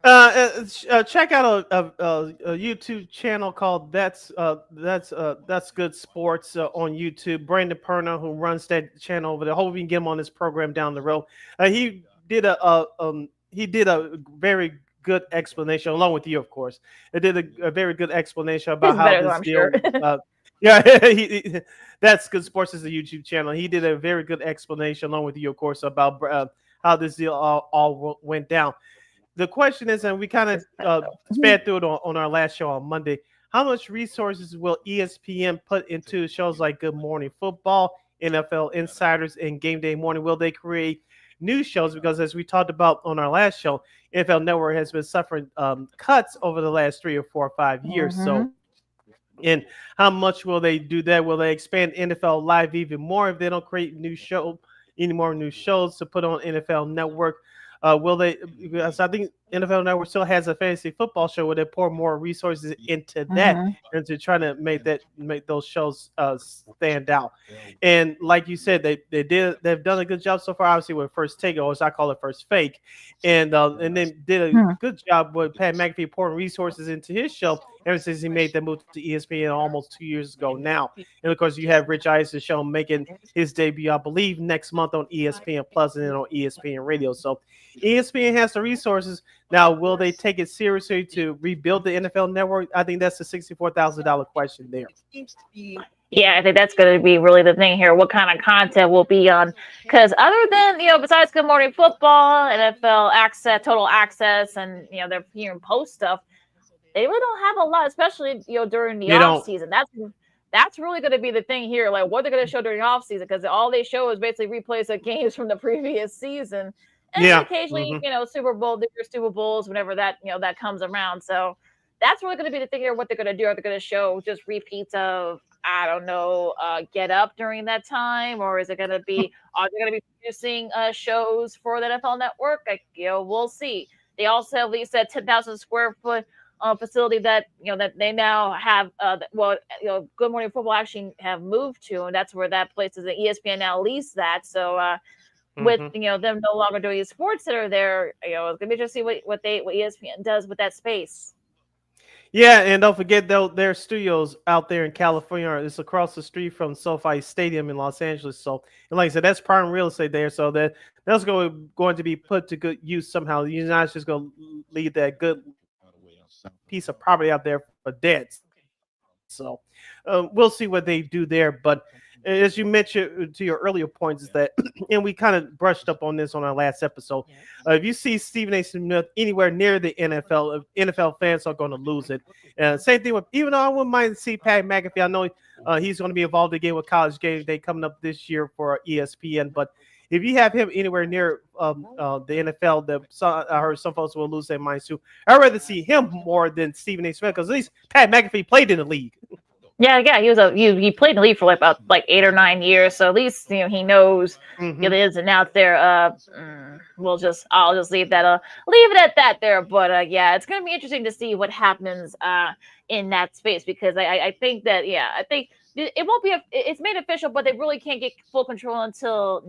Check out a YouTube channel called That's Good Sports on YouTube. Brandon Perna, who runs that channel over there. Hope we can get him on this program down the road. He did a very good explanation, along with you, of course. It did a very good explanation about how this deal. Yeah, That's Good Sports is a YouTube channel. He did a very good explanation, along with you, of course, about how this deal all went down. The question is, and we kind of sped through it on our last show on Monday, how much resources will ESPN put into shows like Good Morning Football, NFL Insiders, and Game Day Morning? Will they create news shows because, as we talked about on our last show, NFL Network has been suffering cuts over the last 3 or 4 or 5 years. So, and how much will they do that? Will they expand NFL Live even more if they don't create any more new shows to put on NFL Network? Will they? Because I think NFL Network still has a fantasy football show where they pour more resources into that and to try to make those shows stand out. And like you said, they've done a good job so far. Obviously, with First Take, or as I call it, First Fake, and then did a good job with Pat McAfee pouring resources into his show ever since he made that move to ESPN almost 2 years ago now. And of course, you have Rich Eis's show making his debut, I believe, next month on ESPN Plus and then on ESPN Radio. So ESPN has the resources. Now, will they take it seriously to rebuild the NFL Network? I think that's the $64,000 question there. Yeah, I think that's going to be really the thing here. What kind of content will be on? Because other than, besides Good Morning Football, NFL Access, Total Access, and, their pre and post stuff, they really don't have a lot, especially, during the off season. That's really going to be the thing here. Like, what they're going to show during the off season, because all they show is basically replays of games from the previous season. And occasionally, Super Bowls, whenever that, that comes around. So that's really going to be the thing here. What they're going to do. Are they going to show just repeats of, I don't know, Get Up during that time? Or is it going to be, are they going to be producing shows for the NFL Network? We'll see. They also have at least a 10,000 square foot facility that, that they now have, Good Morning Football actually have moved to. And that's where that place is. ESPN now leased that. So, with them no longer doing sports that are there, it's gonna be interesting to see what ESPN does with that space. Yeah, and don't forget though, their studios out there in California. It's across the street from SoFi Stadium in Los Angeles. So, and like I said, that's prime real estate there. So that's going to be put to good use somehow. You're not just going to leave that good piece of property out there for dead. So, we'll see what they do there, but. As you mentioned to your earlier points, is that, and we kind of brushed up on this on our last episode. If you see Stephen A. Smith anywhere near the NFL fans are going to lose it. Same thing with, even though I wouldn't mind to see Pat McAfee, I know he's going to be involved again with College Game Day coming up this year for ESPN. But if you have him anywhere near the NFL, I heard some folks will lose their minds too. I'd rather see him more than Stephen A. Smith because at least Pat McAfee played in the league. Yeah, he played in the league for about 8 or 9 years, so at least he knows the ins and outs there. I'll just leave it at that there. But yeah, it's gonna be interesting to see what happens in that space because I think that it won't be it's made official, but they really can't get full control until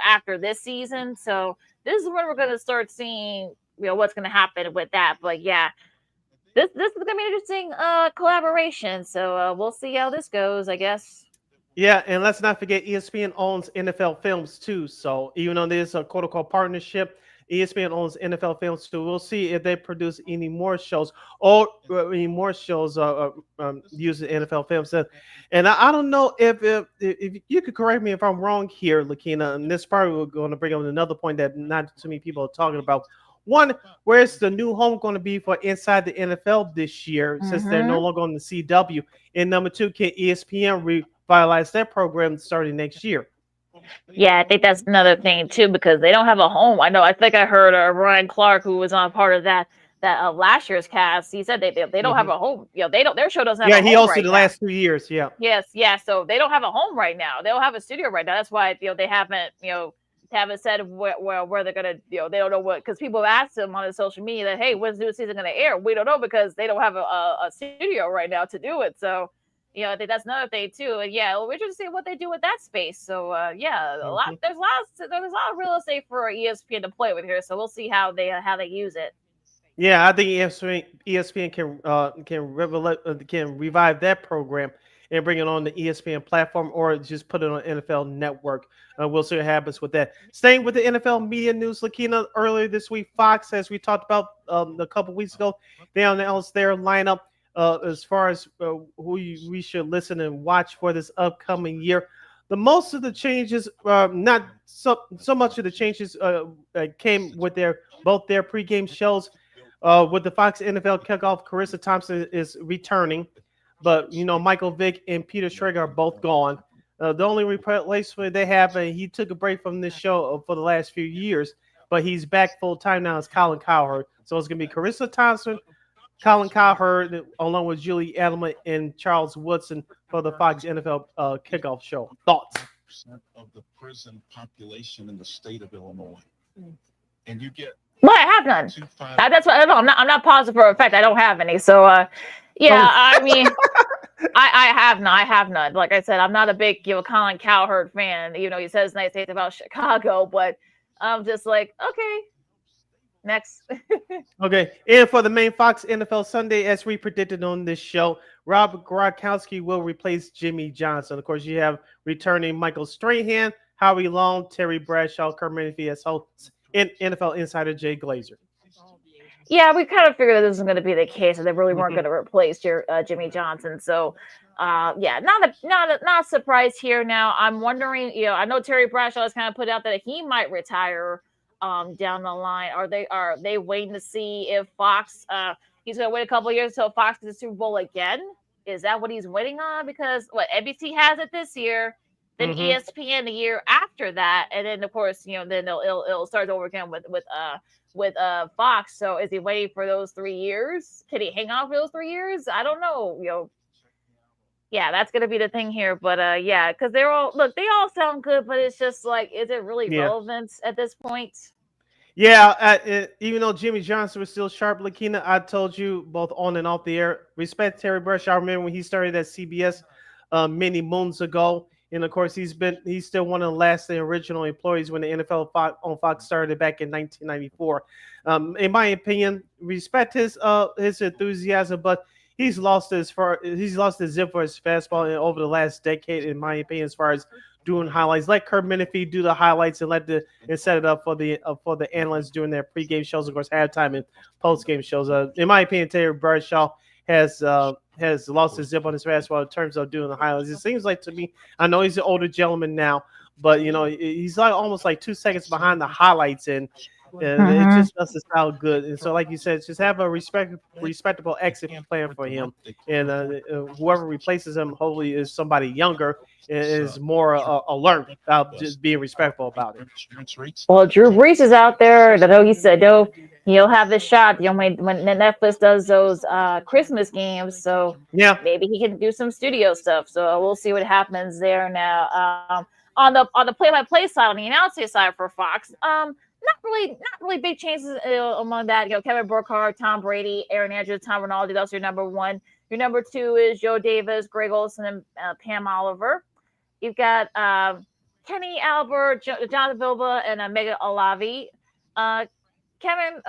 after this season. So this is when we're gonna start seeing what's gonna happen with that. But yeah. This is going to be an interesting collaboration, so we'll see how this goes, I guess. Yeah, and let's not forget ESPN owns NFL Films too. So even though there's a quote-unquote partnership, ESPN owns NFL Films too. We'll see if they produce any more shows or any more shows using NFL Films. And I don't know if you could correct me if I'm wrong here, LaKeena, and this probably we're going to bring up another point that not too many people are talking about. One, where's the new home going to be for Inside the NFL this year since they're no longer on the CW? And number two, can ESPN revitalize their program starting next year? Yeah, I think that's another thing too because they don't have a home. I think I heard Ryan Clark, who was on part of that last year's cast. He said they don't have a home. Their show doesn't have a home. Yeah, he hosted right the now. last 2 years. Yeah. Yes, yeah. So they don't have a home right now. They don't have a studio right now. That's why they haven't said where they're gonna they don't know what because people have asked them on the social media that hey when's the new season gonna air. We don't know because they don't have a studio right now to do it. So I think that's another thing too. And yeah, we're interested to see what they do with that space. So there's a lot of real estate for ESPN to play with here. So we'll see how they use it. Yeah, I think ESPN can revive that program and bring it on the ESPN platform or just put it on NFL Network. We'll see what happens with that. Staying with the NFL media news, LaKeena, earlier this week, Fox, as we talked about a couple weeks ago, they announced their lineup as far as who we should listen and watch for this upcoming year. Most of the changes, not so much of the changes came with both their pregame shows. With the Fox NFL kickoff, Carissa Thompson is returning. But, Michael Vick and Peter Schrager are both gone. The only replacement they have, and he took a break from this show for the last few years, but he's back full time now. Is Colin Cowherd. So it's gonna be Carissa Thompson, Colin Cowherd, along with Julie Edelman and Charles Woodson for the Fox NFL kickoff show. Thoughts? Of the prison population in the state of Illinois, and you get. Well, I have none. That's what I don't know. I'm not positive for a fact. I don't have any. So, yeah, I mean, I have none. Like I said, I'm not a big Colin Cowherd fan. He says nice things about Chicago, but I'm just like, okay, next. Okay, and for the main Fox NFL Sunday, as we predicted on this show, Rob Gronkowski will replace Jimmy Johnson. Of course, you have returning Michael Strahan, Howie Long, Terry Bradshaw, Kurt Menefee as hosts, and NFL insider Jay Glazer. Yeah, we kind of figured that this was going to be the case, and they really weren't going to replace your Jimmy Johnson. So, yeah, not a surprise here. Now, I'm wondering, I know Terry Bradshaw has kind of put out that he might retire down the line. Are they waiting to see if Fox he's going to wait a couple of years until Fox gets the Super Bowl again? Is that what he's waiting on? Because NBC has it this year, then ESPN the year after that, and then of course then it'll start over again with Fox. So is he waiting for those 3 years? Can he hang on for those 3 years? I don't know. Yeah, that's gonna be the thing here. But yeah, because they all sound good, but it's just like, is it really relevant at this point? Yeah, even though Jimmy Johnson was still sharp, LaKeena, I told you both on and off the air, respect Terry Bradshaw. I remember when he started at CBS many moons ago. And of course, he's still one of the last original employees when the NFL on Fox started back in 1994. In my opinion, respect his enthusiasm, but he's lost his zip for his fastball over the last decade, in my opinion, as far as doing highlights. Let Kurt Menefee do the highlights and set it up for the analysts doing their pregame shows, of course, halftime and postgame shows. In my opinion, Terry Bradshaw has lost his zip on his fastball in terms of doing the highlights. It seems like to me, I know he's an older gentleman now, but he's like almost like 2 seconds behind the highlights, and it just doesn't sound good. And so, like you said, just have a respectable exit plan for him, and whoever replaces him hopefully is somebody younger and is more alert about just being respectful about it. Well, Drew Brees is out there. I know he said he'll have the shot. When Netflix does those Christmas games, so yeah, maybe he can do some studio stuff. So we'll see what happens there. Now, on the play-by-play side, on the announcing side for Fox, not really big changes among that. Kevin Burkhardt, Tom Brady, Aaron Andrews, Tom Rinaldi. That's your number one. Your number two is Joe Davis, Greg Olson, and Pam Oliver. You've got Kenny Albert, Jonathan Vilba, and Megan Olavi. Kevin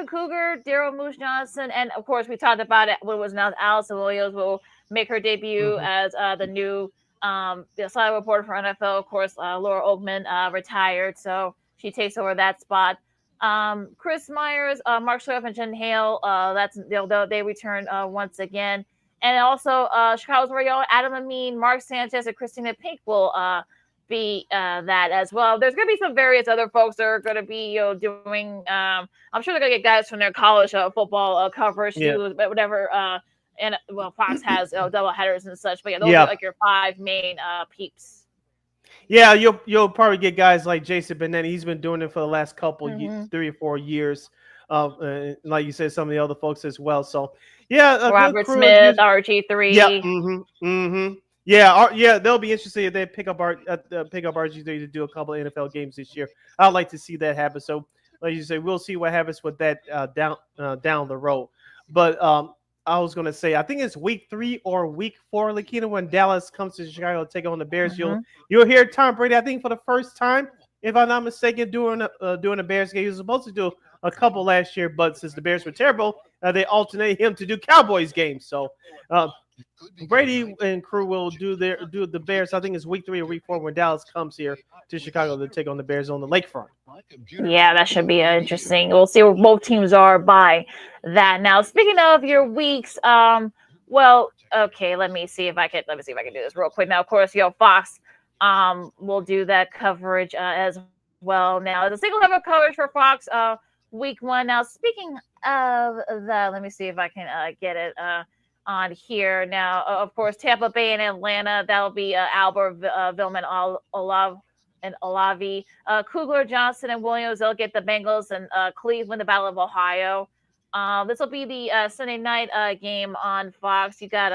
Cougar, Daryl Moose Johnson, and of course we talked about it when it was announced Allison Williams will make her debut as the new side reporter for NFL. Of course, Laura Oakman retired, so she takes over that spot. Chris Myers, Mark Swift, and Jen Hale. They return once again, and also Chicago's very own Adam Amin, Mark Sanchez, and Christina Pink will be that as well. There's going to be some various other folks that are going to be doing. I'm sure they're going to get guys from their college football coverage too, but whatever. And Fox has double headers and such. But yeah, those are like your 5 main peeps. Yeah, you'll probably get guys like Jason Benetti. He's been doing it for the last couple 3 or 4 years. Like you said, some of the other folks as well. So yeah, Robert Smith, RG3. Yeah, yeah, they'll be interested if they pick up RG3 to do a couple of NFL games this year. I'd like to see that happen. So, like you say, we'll see what happens with that down the road. But I was going to say, I think it's week 3 or week 4, LaKeena, when Dallas comes to Chicago to take on the Bears. You'll hear Tom Brady, I think, for the first time, if I'm not mistaken, doing a Bears game. He was supposed to do a couple last year, but since the Bears were terrible, they alternated him to do Cowboys games. So Brady and crew will do the Bears. I think it's week 3 or week 4 when Dallas comes here to Chicago to take on the Bears on the lakefront. Yeah, that should be interesting. We'll see where both teams are by that. Now, speaking of your weeks, okay, let me see if I can do this real quick. Now, of course, Fox will do that coverage as well. Now, the single coverage for Fox week 1. Now, speaking of that, let me see if I can get it. on here. Now, of course, Tampa Bay and Atlanta, that'll be Albert, Villman, and Olavi. Kugler, Johnson, and Williams, they'll get the Bengals, and Cleveland, the Battle of Ohio. This will be the Sunday night game on Fox. You got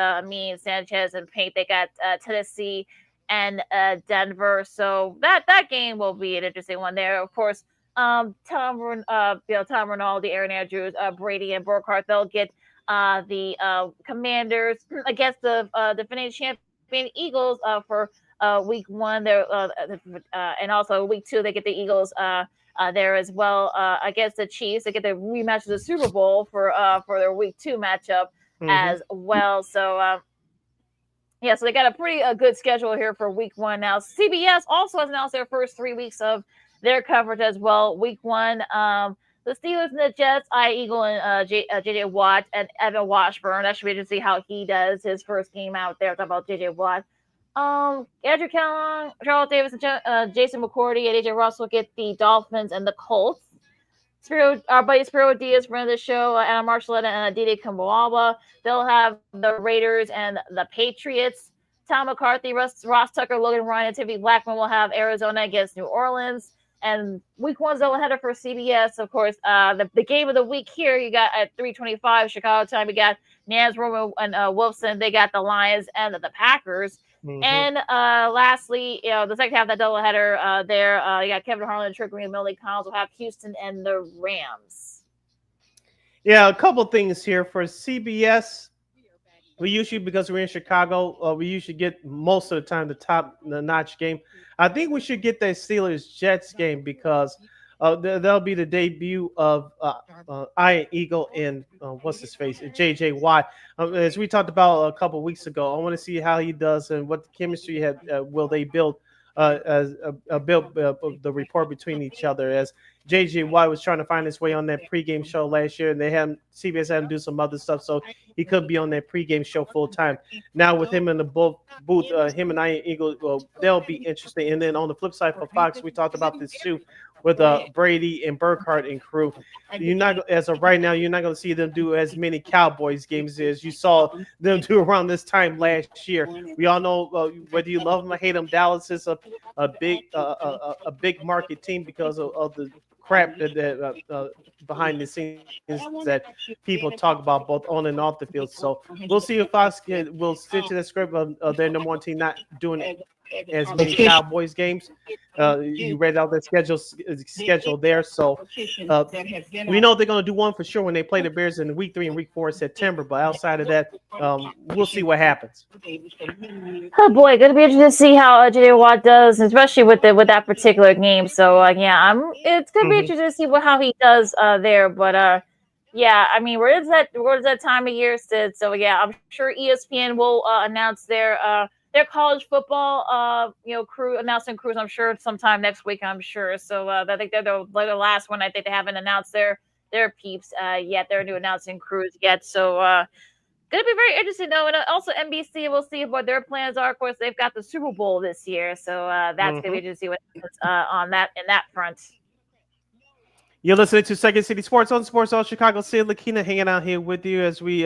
Sanchez, and Pate. They got Tennessee and Denver. So that game will be an interesting one there. Of course, Tom Rinaldi, Aaron Andrews, Brady, and Burkhardt, they'll get the Commanders against the defending champion Eagles for week 1 there, and also week 2 they get the Eagles there as well against the Chiefs. They get the rematch of the Super Bowl for their week 2 matchup as well. So yeah, so they got a pretty good schedule here for week 1. Now CBS also has announced their first 3 weeks of their coverage as well. Week 1, the Steelers and the Jets, Eagle and JJ Watt and Evan Washburn. That should be interesting to see how he does his first game out there. Talk about JJ Watt. Andrew Kellogg, Charles Davis, and Jason McCourty and AJ Russell get the Dolphins and the Colts. Our buddy Spiro Diaz, friend of the show, Anna Marshalletta and Aditi Kumawaba. They'll have the Raiders and the Patriots. Tom McCarthy, Ross Tucker, Logan Ryan, and Tiffany Blackman will have Arizona against New Orleans. And week 1's doubleheader for CBS. Of course, the game of the week here, you got at 3:25 Chicago time, you got Nance Romo and Wolfson. They got the Lions and the Packers. And lastly, the second half of that doubleheader there, you got Kevin Harlan, Trick Green, and Millie Collins will have Houston and the Rams. Yeah, a couple things here for CBS. We usually, because we're in Chicago, we usually get most of the time the top-notch game. I think we should get that Steelers-Jets game because that'll be the debut of Iron Eagle and what's his face, J.J. Watt. As we talked about a couple weeks ago, I want to see how he does and what chemistry will they build the rapport between each other. As J.J. Watt was trying to find his way on that pregame show last year, and CBS had him do some other stuff, so he couldn't be on that pregame show full time. Now with him in the booth, him and Iron Eagle, they'll be interesting. And then on the flip side for Fox, we talked about this too, with Brady and Burkhardt and crew. As of right now, you're not going to see them do as many Cowboys games as you saw them do around this time last year. We all know whether you love them or hate them, Dallas is a big market team because of the crap that behind the scenes that people talk about both on and off the field. So we'll see if Fox will stitch that script of their number 1 team not doing as many Cowboys games. You read out the schedule there. So we know they're going to do one for sure when they play the Bears in week 3 and week 4 in September. But outside of that, we'll see what happens. Oh boy, going to be interesting to see how J.J. Watt does, especially with that particular game. So it's going to be interesting to see how he does there. But yeah, I mean, where is that time of year, Sid? So yeah, I'm sure ESPN will announce their college football, announcing crews. I'm sure sometime next week. I'm sure. So I think they're the last one. I think they haven't announced their peeps yet. Their new announcing crews yet. So going to be very interesting though. And also NBC, we'll see what their plans are. Of course, they've got the Super Bowl this year, so that's going to be interesting to see what happens in that front. You're listening to Second City Sports on Sports All Chicago. Sid LaKeena hanging out here with you as we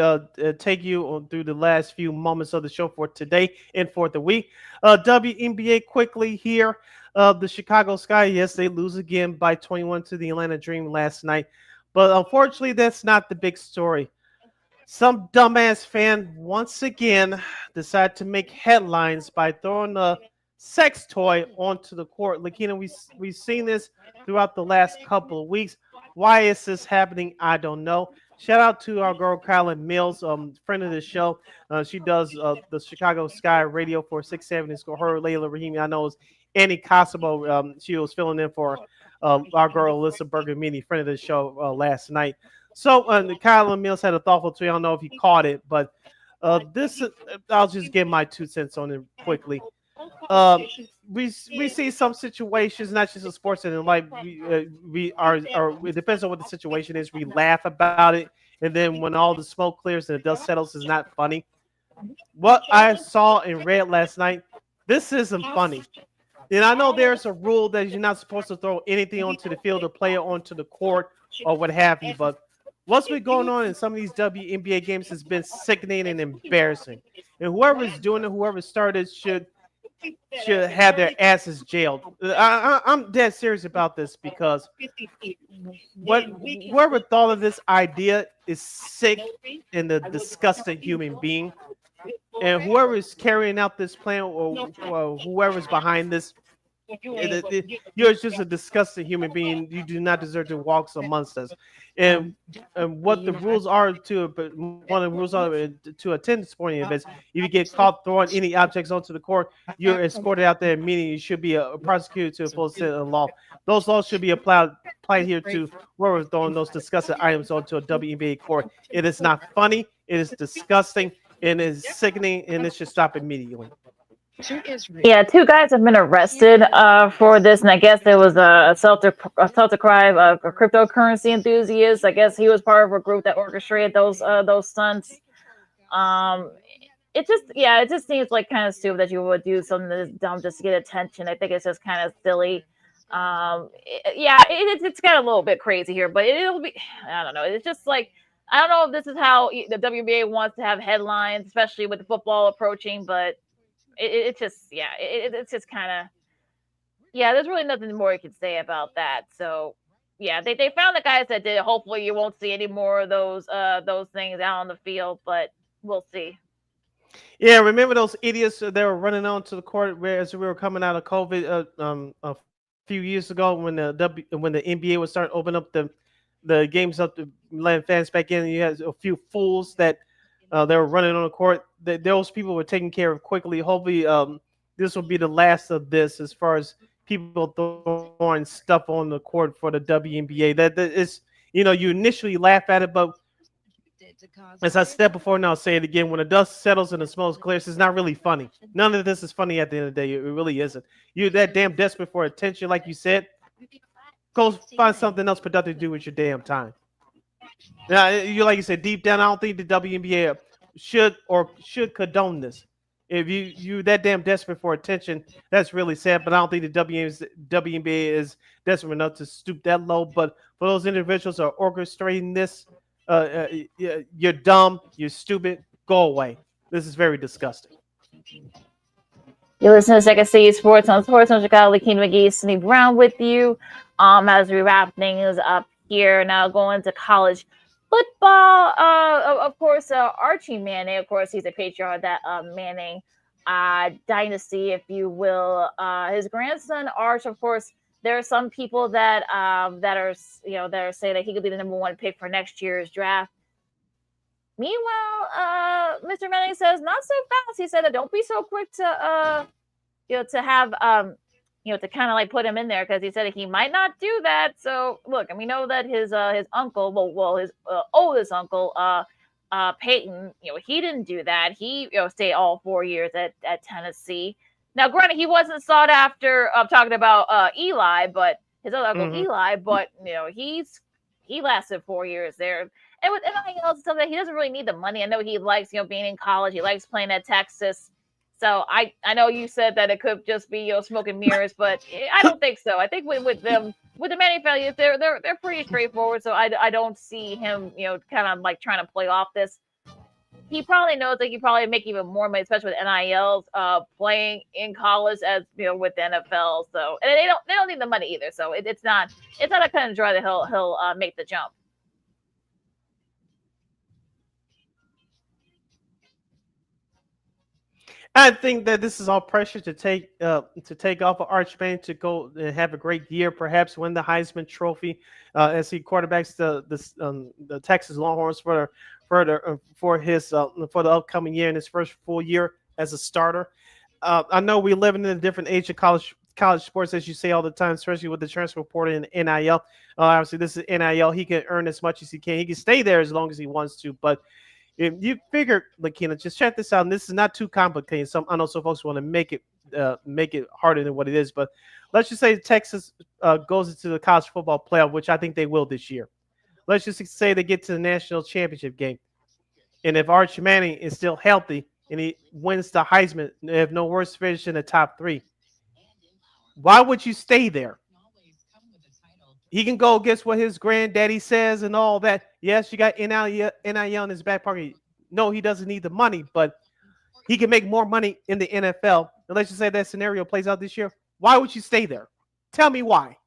take you through the last few moments of the show for today and for the week. WNBA quickly here. The Chicago Sky, yes, they lose again by 21 to the Atlanta Dream last night. But unfortunately, that's not the big story. Some dumbass fan once again decided to make headlines by throwing a sex toy onto the court. LaKeena, we've seen this throughout the last couple of weeks. Why is this happening? I don't know. Shout out to our girl Kylan Mills, friend of the show. She does the Chicago Sky Radio for 670. It's her, Layla Rahimi. I know it's Annie Kosovo. She was filling in for our girl Alyssa Bergamini, friend of the show, last night. So Kylan Mills had a thoughtful tweet. I don't know if he caught it, but I'll just give my 2 cents on it quickly. We see some situations, not just in sports and in life. It depends on what the situation is. We laugh about it, and then when all the smoke clears and the dust settles, it's not funny. What I saw and read last night, this isn't funny. And I know there's a rule that you're not supposed to throw anything onto the field or play it onto the court or what have you, but What's been going on in some of these WNBA games has been sickening and embarrassing. And whoever's doing it, whoever started should have their asses jailed. I'm dead serious about this because whoever thought of this idea is sick and a disgusting human being. And whoever is carrying out this plan or whoever's behind this, you're just a disgusting human being. You do not deserve to walk amongst us. And what the rules are but one of the rules are to attend sporting events. If you get caught throwing any objects onto the court, you're escorted out there, meaning you should be prosecuted to a full set of law. Those laws should be applied here to whoever throwing those disgusting items onto a WNBA court. It is not funny. It is disgusting. And it is sickening, and it should stop immediately. Yeah, 2 guys have been arrested for this, and I guess there was a self-decried cryptocurrency enthusiast. I guess he was part of a group that orchestrated those stunts. It just seems like kind of stupid that you would do something this dumb just to get attention. I think it's just kind of silly. It's got a little bit crazy here, but it'll be, I don't know. It's just like, I don't know if this is how the WNBA wants to have headlines, especially with the football approaching, but it's just kind of, there's really nothing more you can say about that. So they found the guys that did it. Hopefully you won't see any more of those things out on the field, but we'll see. Yeah, remember those idiots that were running onto the court as we were coming out of COVID a few years ago when the NBA was starting to open up the games up to letting fans back in. You had a few fools that they were running on the court. Those people were taken care of quickly. Hopefully, this will be the last of this as far as people throwing stuff on the court for the WNBA. That is, you initially laugh at it, but as I said before, and I'll say it again, when the dust settles and the smoke clears, it's not really funny. None of this is funny at the end of the day. It really isn't. You're that damn desperate for attention, like you said. Go find something else productive to do with your damn time. Now, like you said, deep down, I don't think the WNBA should condone this. If you that damn desperate for attention, that's really sad. But I don't think the WNBA is desperate enough to stoop that low. But for those individuals who are orchestrating this, you're dumb, you're stupid. Go away. This is very disgusting. You listen to Second City Sports on Chicago. LaKeena, McGee, Sidney Brown with you. As we wrap things up here, now going to college football. Of course, Archie Manning. Of course, he's a patriarch of that Manning dynasty, if you will. His grandson Arch. Of course, there are some people that are saying that he could be the number 1 pick for next year's draft. Meanwhile, Mr. Manning says not so fast. He said that don't be so quick to have to kind of like put him in there, because he said that he might not do that. So look, and we know that his uncle, his oldest uncle, Peyton, he didn't do that. He stayed all 4 years at Tennessee. Now, granted, he wasn't sought after. I'm talking about Eli, but his other uncle Eli, but he lasted 4 years there. And with anything else, stuff that he doesn't really need the money. I know he likes being in college. He likes playing at Texas. So I know you said that it could just be smoke and mirrors, but I don't think so. I think with the Manning family, they're pretty straightforward. So I don't see him kind of like trying to play off this. He probably knows that he probably make even more money, especially with NILs, playing in college as with the NFL. So and they don't need the money either. So it's not a kind of dry that he'll make the jump. I think that this is all pressure to take off of Arch Manning to go and have a great year, perhaps win the Heisman Trophy as he quarterbacks the Texas Longhorns for the upcoming year in his first full year as a starter. I know we live in a different age of college sports, as you say all the time, especially with the transfer portal and NIL. Obviously, this is NIL. He can earn as much as he can. He can stay there as long as he wants to, but if you figure, LaKeena, just check this out. And this is not too complicated. I know some folks want to make it harder than what it is. But let's just say Texas goes into the college football playoff, which I think they will this year. Let's just say they get to the national championship game. And if Arch Manning is still healthy and he wins the Heisman, they have no worse finish in the top 3. Why would you stay there? He can go against what his granddaddy says and all that. Yes, you got NIL in his back pocket. No, he doesn't need the money, but he can make more money in the NFL. And let's just say that scenario plays out this year. Why would you stay there? Tell me why.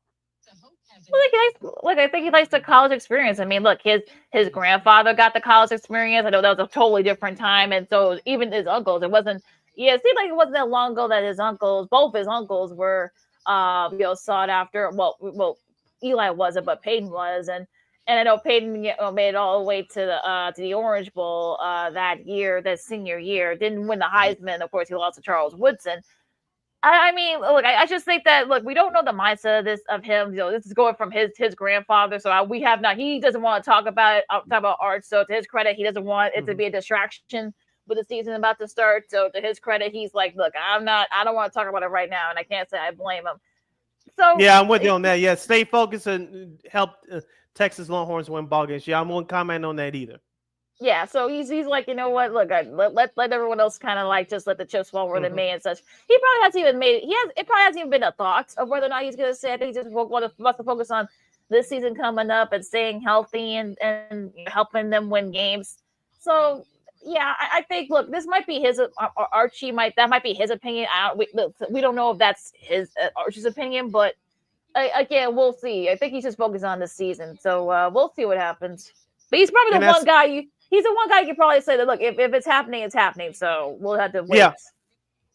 Look, I think he likes the college experience. I mean, look, his grandfather got the college experience. I know that was a totally different time, and so even his uncles, it wasn't. Yeah, it seemed like it wasn't that long ago that both his uncles were, sought after. Well, Eli wasn't, but Peyton was, and I know Peyton made it all the way to the Orange Bowl that year, that senior year. Didn't win the Heisman. Of course, he lost to Charles Woodson. I mean, look, I just think that we don't know the mindset of him. This is going from his grandfather, so we have not. He doesn't want to talk about art. So to his credit, he doesn't want it to be a distraction with the season about to start. So to his credit, he's like, look, I don't want to talk about it right now, and I can't say I blame him. So yeah, I'm with you on that. Yeah, stay focused and help Texas Longhorns win ball games. Yeah, I won't comment on that either. Yeah, so he's like, you know what? Look, let everyone else kind of just let the chips fall where they may and such. He probably hasn't even it probably hasn't even been a thought of whether or not he's going to say. I think he just wants to focus on this season coming up and staying healthy and helping them win games. So yeah, I think look, this might be his Archie that might be his opinion. We don't know if that's his Archie's opinion, but again, we'll see. I think he's just focused on this season, so we'll see what happens. But he's probably the one guy He's the one guy you can probably say that, look, if it's happening, it's happening. So we'll have to wait.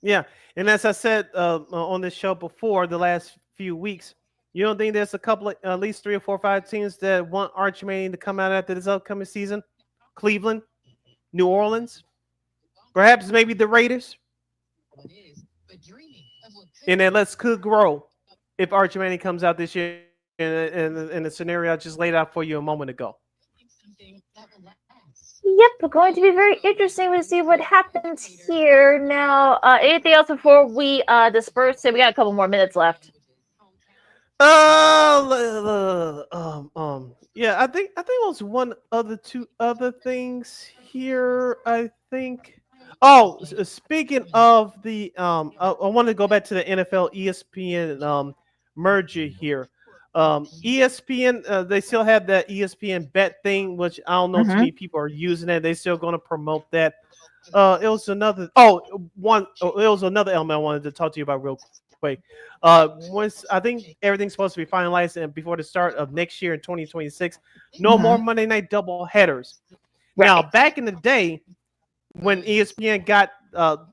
Yeah. And as I said on this show before, the last few weeks, you don't think there's a couple of, at least 3 or 4 or 5 teams that want Archie Manning to come out after this upcoming season? Cleveland, New Orleans, perhaps maybe the Raiders. And then could grow if Archie Manning comes out this year in the scenario I just laid out for you a moment ago. Yep, going to be very interesting to see what happens here. Now, anything else before we disperse? We got a couple more minutes left. Yeah, I think it was two other things here. I think. Oh, speaking of the, I want to go back to the NFL ESPN merger here. ESPN, they still have that ESPN bet thing, which I don't know too many people are using it. They're still going to promote that. It was another element I wanted to talk to you about real quick. Once I think everything's supposed to be finalized and before the start of next year in 2026, no more Monday night double headers. Right. Now, back in the day when ESPN got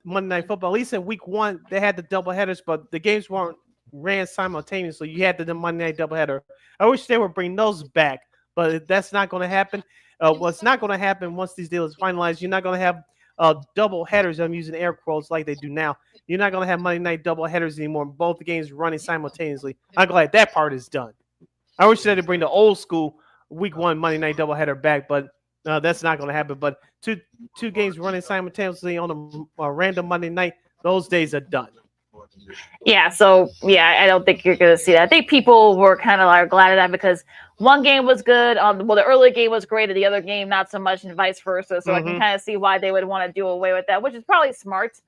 Monday Night Football, at least in week 1, they had the double headers, but the games weren't ran simultaneously. You had the Monday night doubleheader. I wish they would bring those back, but that's not going to happen. What's not going to happen once these deals finalized, you're not going to have double headers. I'm using air quotes like they do now. You're not going to have Monday night double headers anymore. Both the games running simultaneously. I'm glad that part is done. I wish they'd bring the old school week 1 Monday night doubleheader back, but that's not going to happen. But two games running simultaneously on a random Monday night, those days are done. Yeah, so I don't think you're going to see that. I think people were kind of glad of that because one game was good. The early game was great, and the other game not so much, and vice versa. So I can kind of see why they would want to do away with that, which is probably smart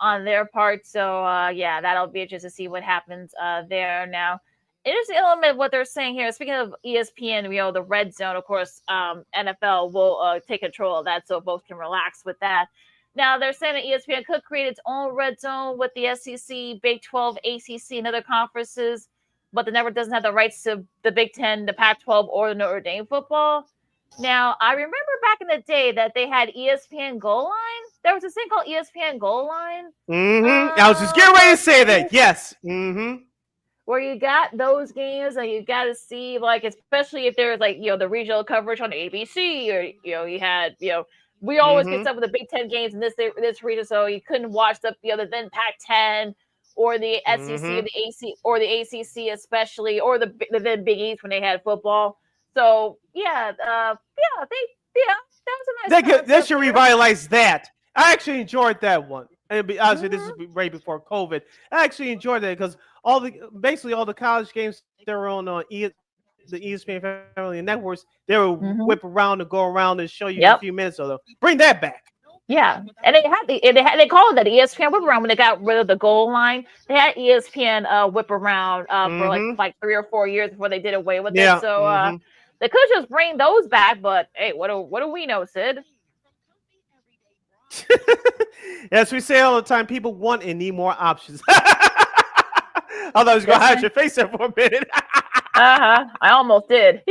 on their part. So that'll be interesting to see what happens there. Now, interesting element of what they're saying here. Speaking of ESPN, the red zone, of course, NFL will take control of that, so both can relax with that. Now, they're saying that ESPN could create its own red zone with the SEC, Big 12, ACC, and other conferences, but the network doesn't have the rights to the Big 10, the Pac-12, or the Notre Dame football. Now, I remember back in the day that they had ESPN Goal Line. There was this thing called ESPN Goal Line. I was just getting ready to say that. Yes. Where you got those games and you got to see, especially if there's the regional coverage on ABC, or you had we always get stuff with the Big 10 games in this region, so you couldn't watch the then Pac-10 or the SEC or the AC or the ACC especially, or the Big East when they had football. So that was a nice. They should revitalize that. I actually enjoyed that one. And obviously, this is right before COVID. I actually enjoyed that because basically all the college games that were on the ESPN family networks, they would whip around and go around and show you a few minutes of them. Bring that back. Yeah, and they called it that ESPN whip around when they got rid of the goal line. They had ESPN whip around for like 3 or 4 years before they did away with it. So They could just bring those back, but hey, what do we know, Sid? As we say all the time, people want and need more options. I thought I was going to hide your face there for a minute. I almost did.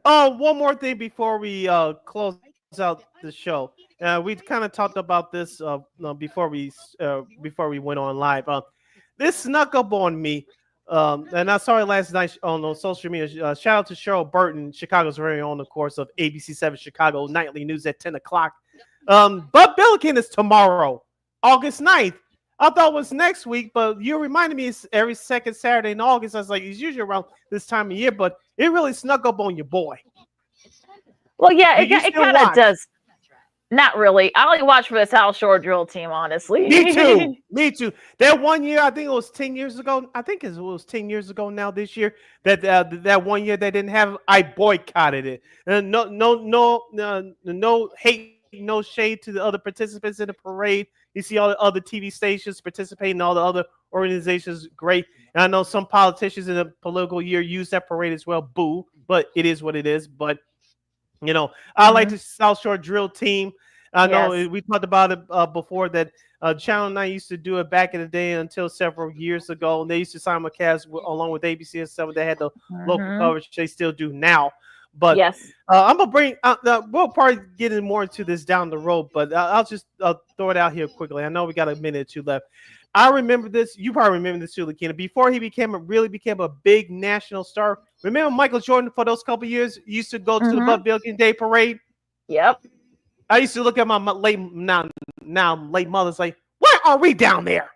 One more thing before we close out the show. We kind of talked about this before we went on live. This snuck up on me, and I saw it last night on social media. Shout out to Cheryl Burton, Chicago's very own, of course, of ABC7 Chicago Nightly News at 10 o'clock. Bud Billiken is tomorrow, August 9th. I thought it was next week, but you reminded me it's every second Saturday in August. I was like, it's usually around this time of year, but it really snuck up on your boy. Well, yeah, it kind of does. Not really. I only watch for the South Shore drill team, honestly. Me too. Me too. That one year, I think it was 10 years ago. I think it was 10 years ago now this year. That 1 year they didn't have, I boycotted it. No hate, no shade to the other participants in the parade. You see all the other TV stations participating, all the other organizations, great. And I know some politicians in the political year use that parade as well. Boo, but it is what it is. But, you know, I like the South Shore drill team. I know we talked about it before that Channel 9 used to do it back in the day until several years ago. And they used to simulcast along with ABC and stuff. They had the local coverage. They still do now. But I'm gonna bring. We'll probably get in more into this down the road, but I'll just throw it out here quickly. I know we got a minute or two left. I remember this. You probably remember this too, LaKeena. Before he really became a big national star. Remember Michael Jordan for those couple years used to go to the Bud Billiken Day Parade. Yep. I used to look at my late mother's like, why are we down there?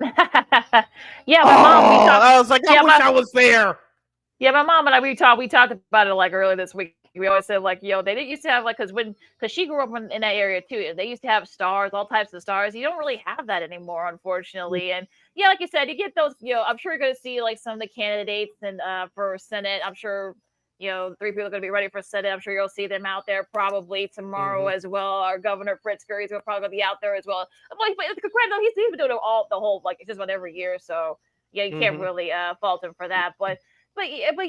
Yeah, my mom. I was like, I wish I was there. Yeah, my mom and I we talked about it like earlier this week. We always said like, they didn't used to have like because she grew up in that area too. They used to have stars, all types of stars. You don't really have that anymore, unfortunately. And yeah, like you said, you get those. I'm sure you're going to see like some of the candidates and for Senate. I'm sure 3 people are going to be ready for Senate. I'm sure you'll see them out there probably tomorrow as well. Our Governor Pritzker, he's probably going to be out there as well. But he's been doing the whole like it's just about every year. So yeah, you can't really fault him for that. But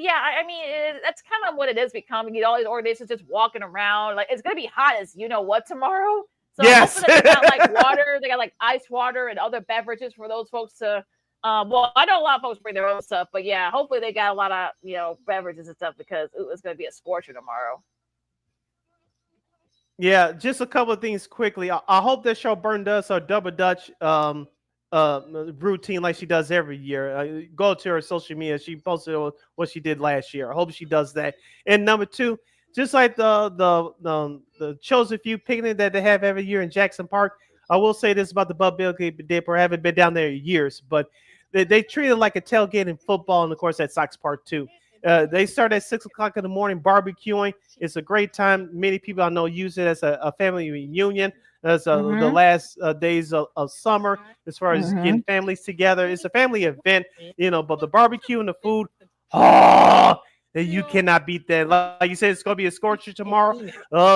yeah, I mean, that's kind of what it is becoming. You get all these organizations just walking around. Like, it's going to be hot as you know what tomorrow. So yes. They got like water. They got like ice water and other beverages for those folks to. Well, I know a lot of folks bring their own stuff, but yeah, hopefully they got a lot of beverages and stuff because it's going to be a scorcher tomorrow. Yeah, just a couple of things quickly. I hope that show Burn does her double Dutch routine like she does every year. Go to her social media. She posted what she did last year. I hope she does that. And number two, just like the Chosen Few picnic that they have every year in Jackson Park, I will say this about the Bud Billiken Day Parade. I haven't been down there in years, but they treat it like a tailgate in football, and of course at Sox Park too. They start at 6 o'clock in the morning barbecuing. It's a great time. Many people I know use it as a family reunion. As the last days of summer, as far as getting families together. It's a family event, but the barbecue and the food, you cannot beat that. Like you said, it's going to be a scorcher tomorrow.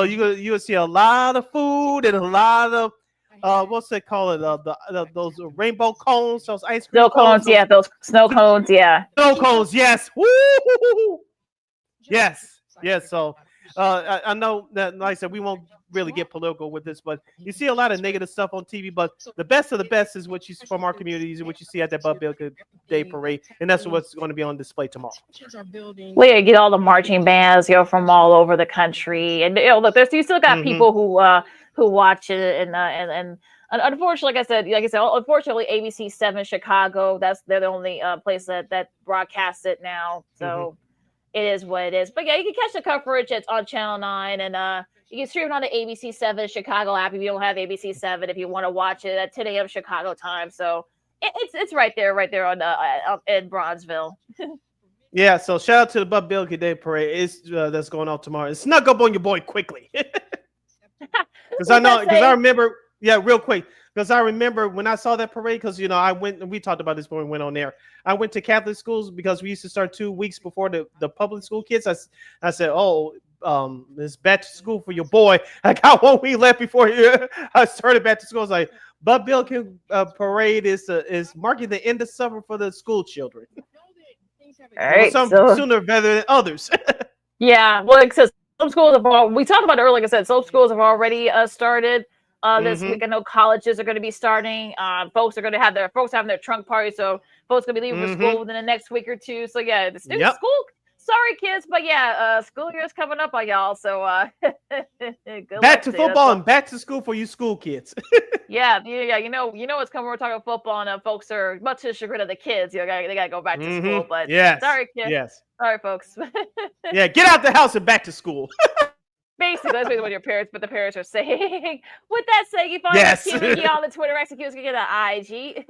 You'll see a lot of food and a lot of, what's they call it? Those rainbow cones, those ice cream snow cones. Yeah, those snow cones. Yeah. Snow cones, yes. Woo! Yes. So I know that, like I said, we won't really get political with this, but you see a lot of negative stuff on TV, but the best of the best is what you see from our communities and what you see at that Bud Billiken Day Parade, and that's what's going to be on display tomorrow. Well, you get all the marching bands, from all over the country, and look, you still got people who watch it, and unfortunately, like I said, unfortunately, ABC7 Chicago, they're the only place that broadcasts it now, so it is what it is. But yeah, you can catch the coverage. It's on Channel 9, and you can stream it on the ABC7 Chicago app if you don't have ABC7. If you want to watch it at 10 a.m. Chicago time, so it's right there on in Bronzeville. Yeah, so shout out to the Bud Billiken Day Parade. That's going on tomorrow. It snuck up on your boy quickly. Because I remember, real quick, because I remember when I saw that parade, because I went, and we talked about this when we went on there. I went to Catholic schools because we used to start 2 weeks before the public school kids. I said, it's back to school for your boy. I got 1 week left before I started back to school. I was like, Bud Billiken parade is marking the end of summer for the school children. All right, some so sooner better than others. yeah, well, it says some schools have we talked about it earlier. Like I said, some schools have already started this week. I know colleges are going to be starting. Folks are going to have having their trunk party, so folks are going to be leaving for school within the next week or two. So yeah, the student school. Sorry, kids, but yeah, school year is coming up on y'all. So good back luck to you. football and back to school for you school kids. yeah. You know what's coming. We're talking football, and folks are much to the chagrin of the kids. They gotta go back to school. But sorry, kids. Yes. Sorry, folks. Yeah, get out the house and back to school. Basically, that's what your parents, but the parents are saying. With that said, you follow McGee on the Twitter, execute, get an IG.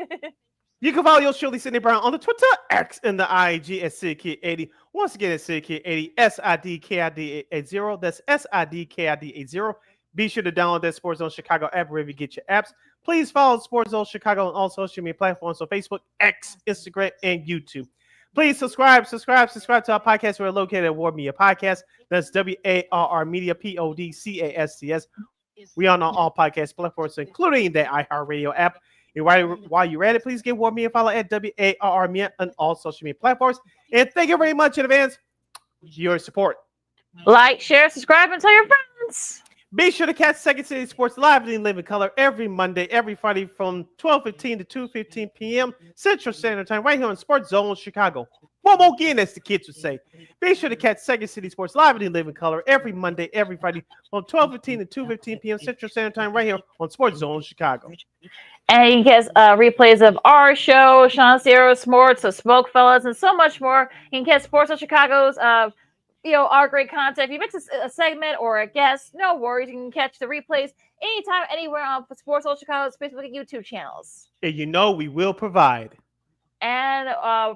You can follow yours truly, Sidney Brown, on the Twitter, X, and the IG at SidKid80. Once again, it's SidKid80, SIDKID80. That's SIDKID80. Be sure to download that Sports Zone Chicago app wherever you get your apps. Please follow Sports Zone Chicago on all social media platforms, so Facebook, X, Instagram, and YouTube. Please subscribe to our podcast. We're located at War Media Podcast. That's WARR Media, PODCASTS. We are on all podcast platforms, including the iHeartRadio app. And while you're at it, please give War Media a follow at WARR Media on all social media platforms. And thank you very much in advance for your support. Like, share, subscribe, and tell your friends. Be sure to catch Second City Sports live in living color every Monday, every Friday from 12:15 to 2:15 p.m. Central Standard Time, right here on Sports Zone Chicago. One more again, as the kids would say. Be sure to catch Second City Sports live in living color every Monday, every Friday from 12:15 to 2:15 p.m. Central Standard Time, right here on Sports Zone Chicago. And you can get replays of our show, Sean Sierra Sports, the Smoke Fellas, and so much more. You can catch Sports of Chicago's, our great content. If you mix a segment or a guest, no worries. You can catch the replays anytime, anywhere on Sports of Chicago's Facebook and YouTube channels. And we will provide. And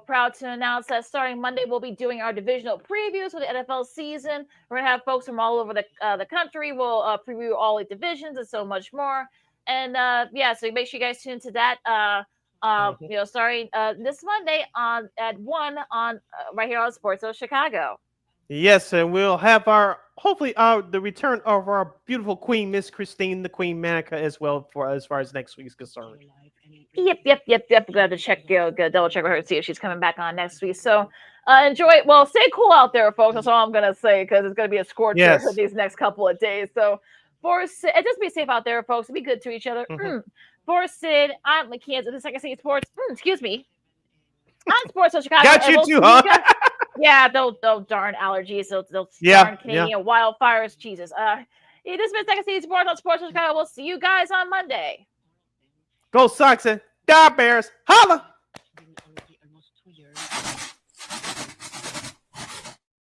proud to announce that starting Monday, we'll be doing our divisional previews for the NFL season. We're going to have folks from all over the country. We'll preview all the divisions and so much more. And so make sure you guys tune into that. Starting this Monday at 1 on right here on Sports of Chicago. Yes, and we'll have the return of our beautiful queen, Miss Christine, the Queen Manica, as well as far as next week is concerned. Yep. We're going to check, double check with her to see if she's coming back on next week. So enjoy it. Well, stay cool out there, folks. That's all I'm going to say, because it's going to be a scorcher these next couple of days. So just be safe out there, folks. Be good to each other. For Sid, I'm LaKeena of the Second City Sports. Excuse me. I'm Sports of Chicago. Got you too, huh? Yeah, those darn allergies, those darn Canadian wildfires. Jesus. This has been Second City Sports on Sports of Chicago. We'll see you guys on Monday. Go Sox and God Bears. Holla!